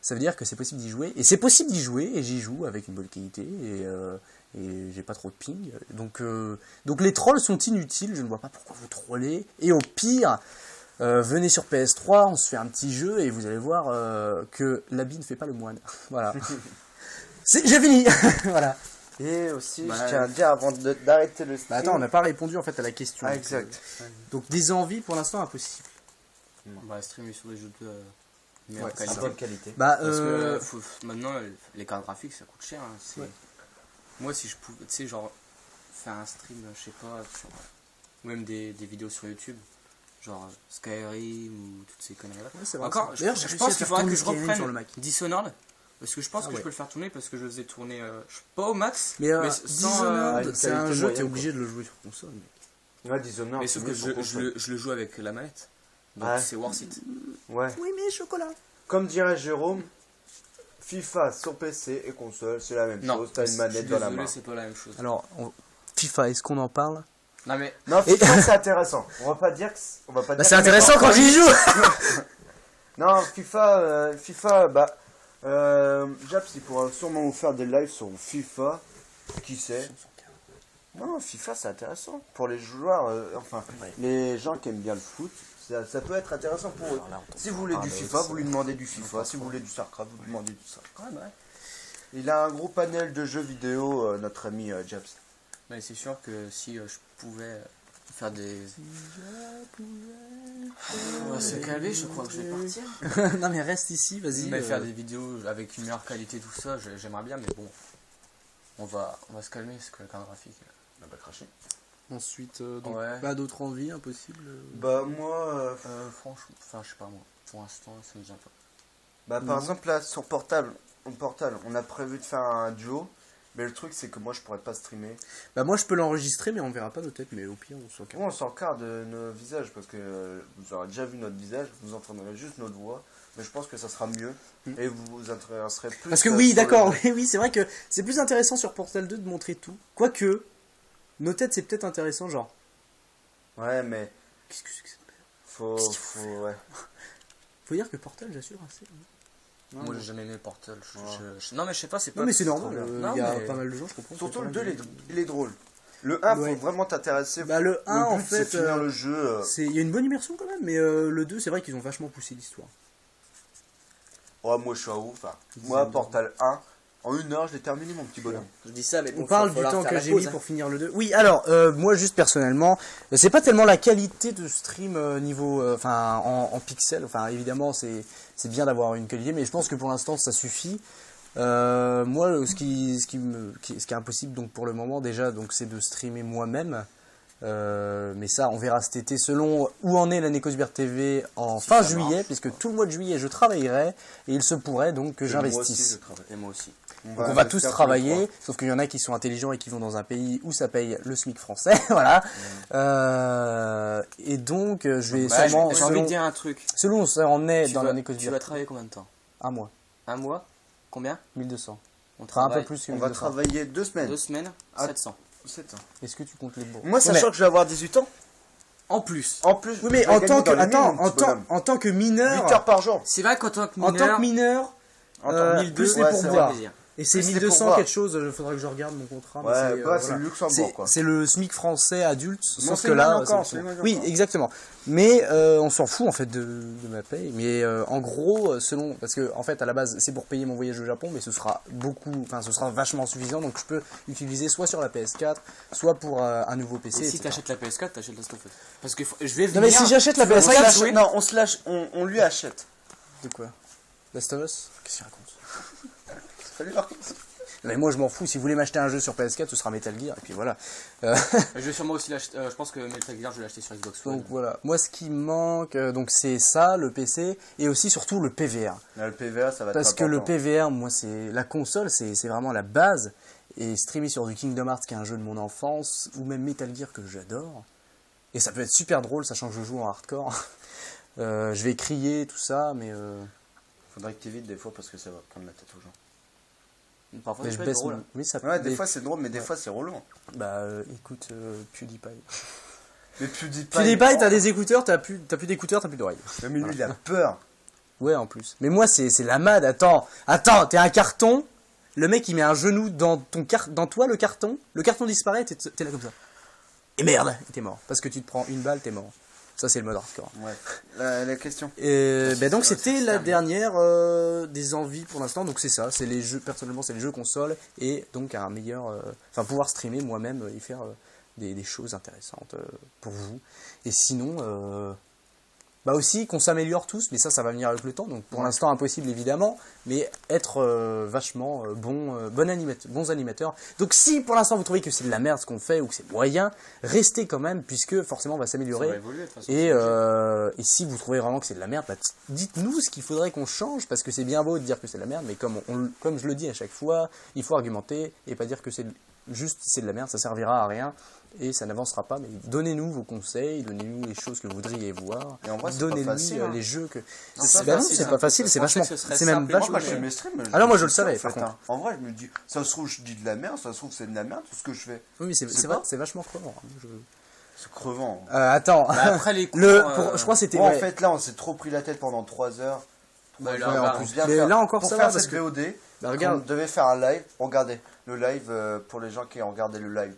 ça veut dire que c'est possible d'y jouer. Et c'est possible d'y jouer, et j'y joue avec une bonne qualité, et j'ai pas trop de ping. Donc les trolls sont inutiles, je ne vois pas pourquoi vous trollez. Et au pire, venez sur PS3, on se fait un petit jeu, et vous allez voir que l'habit ne fait pas le moine. Voilà. J'ai fini. Voilà. Et aussi, Bah, je tiens à dire avant d'arrêter le stream. Bah attends, on n'a pas répondu en fait à la question. Ah, exact. Donc des envies pour l'instant impossible. On va streamer sur des jeux de meilleure Ouais, qualité. Bonne qualité. Bah Parce que maintenant, les cartes graphiques ça coûte cher. Hein, Ouais. Moi, si je pouvais, tu sais, genre, faire un stream, je sais pas, ou même des vidéos sur YouTube, genre Skyrim ou toutes ces conneries-là. ouais, c'est vrai. Encore, D'ailleurs, je j'ai pense réussi qu'il à faudrait faire que je tourner Skyrim sur le reprenne Mac. Dishonored. Parce que je pense Ah que ouais. je peux le faire tourner parce que je le faisais tourner, pas au max, Mais sans, Dishonored, une c'est un qualité jeu, t'es moyenne, obligé de le jouer sur console. Ouais, Dishonored. mais sauf que je le joue avec la manette. Donc Ouais. c'est worth it. Ouais. Oui, mais chocolat. Comme dirait Jérôme, FIFA sur PC et console, c'est la même Non, chose. T'as je une suis manette dans la désolé, main. c'est pas la même chose. Alors, FIFA, est-ce qu'on en parle? Non mais, Non, FIFA, c'est intéressant. On va pas dire que on va pas Bah, dire c'est que intéressant pas. quand j'y joue. Non, FIFA, bah, Japs, il pourra sûrement vous faire des lives sur FIFA. Qui sait? Non, FIFA, c'est intéressant pour les joueurs, enfin, les gens qui aiment bien le foot. Ça peut être intéressant pour eux. Alors là, on Si vous voulez du parle FIFA, de vous lui demandez du FIFA. Si vous voulez du StarCraft, vous lui demandez du StarCraft. ouais, bah, Il a un gros panel de jeux vidéo, notre ami Japs. mais c'est sûr que si je pouvais faire des. On va se calmer, je crois que je vais partir. Non, mais reste ici, vas-y. Mais faire des vidéos avec une meilleure qualité, tout ça, j'aimerais bien, mais bon, on va se calmer parce que la carte graphique. On va cracher. Ensuite, donc, Ouais. pas d'autres envies, impossible. Bah, moi, Franchement, enfin, je sais pas moi, pour l'instant, ça me vient pas. bah, par exemple, là, sur Portal, on a prévu de faire un duo. Mais le truc, c'est que moi, je pourrais pas streamer. Bah, moi, je peux l'enregistrer, mais on verra pas nos têtes, mais au pire, on s'en calme. Bon, on s'en carre de nos visages parce que vous aurez déjà vu notre visage, vous entendrez juste notre voix. Mais je pense que ça sera mieux et vous vous intéresserez plus. Parce que oui, sur le d'accord, jeu. oui, c'est vrai que c'est plus intéressant sur Portal 2 de montrer tout. Quoique, nos têtes, c'est peut-être intéressant, genre. Ouais, mais Qu'est-ce que c'est que cette merde? ouais. Faut dire que Portal, j'assure assez. Non, Moi, mais- j'ai jamais aimé Portal. Non, mais je sais pas, c'est pas. Non, mais c'est trop normal, bien. il Non, y a mais- pas mal de gens, je comprends. Surtout qu'il y le a 2, pas mal de- il est drôle. Le 1, Ouais. faut vraiment t'intéresser. Bah, le 1, en but, c'est fait, finir le jeu. il y a une bonne immersion quand même, mais le 2, c'est vrai qu'ils ont vachement poussé l'histoire. Ouais, moi, je suis à ouf. Hein. Moi, Portal 1, en 1 heure, je l'ai terminé, mon petit bonhomme. Je dis ça, mais On parle du temps que j'ai mis pour finir le 2. Oui, alors, moi, juste personnellement, c'est pas tellement la qualité de stream niveau, enfin, en pixels. Enfin, évidemment, c'est bien d'avoir une qualité, mais je pense que pour l'instant, ça suffit. Moi, ce qui est impossible, donc pour le moment déjà, donc c'est de streamer moi-même. Mais ça, on verra cet été selon où en est la Neko Sbire TV en fin ça juillet, marche. puisque tout le mois de juillet, je travaillerai et il se pourrait donc que Et moi aussi, j'investisse. je travaille. Et moi aussi. Donc on va tous travailler, sauf qu'il y en a qui sont intelligents et qui vont dans un pays où ça paye le SMIC français, voilà. Et donc je vais Bah, sûrement, j'ai envie de selon, dire un truc. selon où ça en est Tu dans vas- la Neko Tu Sbire, vas travailler combien de temps? un mois, Un mois? Combien? 1200. On Enfin un peu travaille plus que On va 1200. travailler 2 semaines. 2 semaines, Ah. 700. 7 ans. Est-ce que tu comptes les bourgs? Moi, sachant que je vais avoir 18 ans, En plus. en plus, Oui mais je vais en tant gagner que, dans les mille, attends, mon petit bonhomme. en tant que 8 mineur, heures par jour. C'est vrai qu'en tant que en tant que mineur, Attends, 1200 plus les ouais, pourboires. plaisir. Et c'est Plus les 1200 pourboires. quelque chose, il faudrait que je regarde mon contrat. mais Ouais, c'est, c'est le Luxembourg, quoi. C'est le SMIC français adulte, Non, sauf c'est que le même là... encore, c'est- c'est le même Oui, encore. exactement. Mais on s'en fout en fait de ma paye. Mais en gros, selon... Parce que en fait, à la base, c'est pour payer mon voyage au Japon, mais ce sera ce sera vachement suffisant. Donc je peux l'utiliser soit sur la PS4, soit pour un nouveau PC, Et si etc. t'achètes la PS4, t'achètes Last of Us. Parce que je vais venir. Non mais si j'achète la On se PS4... lâche- non, on lui achète. De quoi? Last of Us? Qu'est-ce qu'il raconte? Salut Marcos. Mais moi je m'en fous, si vous voulez m'acheter un jeu sur PS4, ce sera Metal Gear, et puis voilà. Je vais sûrement aussi l'acheter. Je pense que Metal Gear, je vais l'acheter sur Xbox One. Donc voilà, moi ce qui me manque, donc c'est ça, le PC, et aussi surtout le PVR. Là, le PVA, ça va être Parce que le important. PVR, moi c'est la console, c'est vraiment la base, et streamer sur du Kingdom Hearts qui est un jeu de mon enfance, ou même Metal Gear que j'adore, et ça peut être super drôle, sachant que je joue en hardcore. Je vais crier, tout ça, mais Faudrait que t'évites des fois parce que ça va prendre la tête aux gens. Parfois, mais ça je peut être baisse drôle. mon... Oui, ça peut... Ouais, des fois c'est drôle, mais des fois c'est relou. Bah écoute, PewDiePie. Mais PewDiePie... PewDiePie, t'as des écouteurs, t'as plus d'écouteurs, t'as plus d'oreilles. Mais lui, il a peur. Ouais, en plus. Mais moi, c'est la mad. Attends, t'es un carton. Le mec, il met un genou dans dans toi, le carton disparaît, t'es là comme ça. Et merde, t'es mort. Parce que tu te prends une balle, t'es mort. Ça, c'est le mode hardcore. Ouais. La question. Et donc, c'est c'était la terminé. dernière des envies pour l'instant. Donc, c'est ça. C'est les jeux, personnellement, c'est les jeux console. Et donc, un meilleur. Enfin, pouvoir streamer moi-même et faire des choses intéressantes pour vous. Et sinon. Bah aussi qu'on s'améliore tous, mais ça va venir avec le temps, donc pour l'instant impossible évidemment, mais être vachement bons animateurs. Donc si pour l'instant vous trouvez que c'est de la merde ce qu'on fait ou que c'est moyen, restez quand même puisque forcément on va Ça va s'améliorer. évoluer de toute façon. Et si vous trouvez vraiment que c'est de la merde, bah, dites-nous ce qu'il faudrait qu'on change, parce que c'est bien beau de dire que c'est de la merde, mais comme je le dis à chaque fois, il faut argumenter et pas dire que c'est de la merde, ça servira à rien. Et ça n'avancera pas, mais donnez-nous vos conseils, donnez-nous les choses que vous voudriez voir, Et en vrai, c'est pas donnez-nous facile, hein. les jeux que... c'est Bah pas non, facile, c'est hein. pas facile, c'est Je pensais vachement... que ce serait C'est même simple et vachement... Moi, quand je fais mes streams... Ah non, moi, je le dis savais, ça, en par fait, contre. hein. En vrai, je me dis, ça se trouve, je dis de la merde, ça se trouve, c'est de la merde, tout ce que je fais. Oui, mais C'est c'est pas- c'est vachement crevant. hein. C'est crevant. Attends, Bah, après les cours, je crois que c'était... Moi, en ouais. fait, là, on s'est trop pris la tête pendant 3 heures. bah, là, Ouais, bah, en plus. Bien Mais faire. là encore, pour ça faire va, parce cette que... VOD, Bah, on regarde, devait faire un live. Regardez, le live, pour les gens qui ont regardé le live.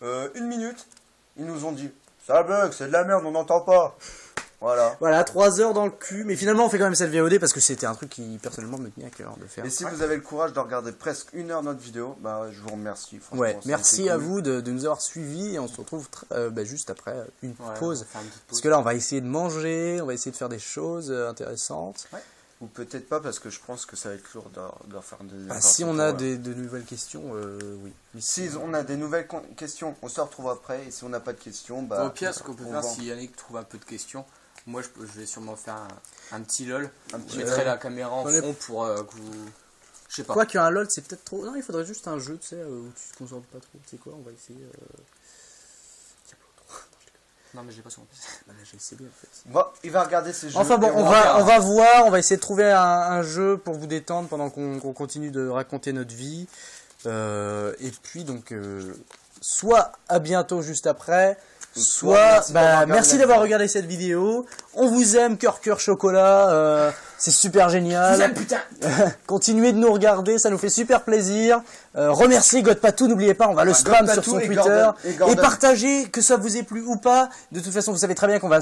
1 minute, ils nous ont dit, ça bug, c'est de la merde, on n'entend pas. Voilà. 3 heures dans le cul, mais finalement on fait quand même cette VOD parce que c'était un truc qui personnellement me tenait à cœur de faire. Et si vous avez le courage de regarder presque 1 heure notre vidéo, bah, je vous remercie. Franchement, Ouais, ça a merci été à cool. vous de nous avoir suivis et on se retrouve juste après une ouais, on pause. va faire une petite pause. Parce que là on va essayer de manger, on va essayer de faire des choses intéressantes. Ou peut-être pas, parce que je pense que ça va être lourd de faire des... Bah, si on a de nouvelles questions, oui. Mais Si on a des nouvelles questions, on se retrouve après. Et si on n'a pas de questions, bah... Au pire, ce qu'on peut on faire, va- si Yannick trouve un peu de questions, moi je vais sûrement faire un petit lol. Un petit Je mettrai lol. la caméra en On est- fond pour que vous. Je sais pas. Quoi qu'un LOL c'est peut-être trop... Non, il faudrait juste un jeu, tu sais, où tu te concentres pas trop. Tu sais quoi, on va essayer... Non, mais j'ai pas sur mon PC. Bah, là, j'ai essayé en fait. Bon, il va regarder ses jeux. Enfin bon, et on va voir, on va essayer de trouver un jeu pour vous détendre pendant qu'on continue de raconter notre vie. Et puis donc, soit à bientôt juste après, soit merci d'avoir regardé cette vidéo. On vous aime, cœur chocolat, c'est super génial. Putain. Continuez de nous regarder, ça nous fait super plaisir. Remerciez Godpatou, n'oubliez pas, on va le spam sur Godpatou son et Twitter. Gordon. Et Gordon. Et partagez, que ça vous ait plu ou pas. De toute façon, vous savez très bien qu'on va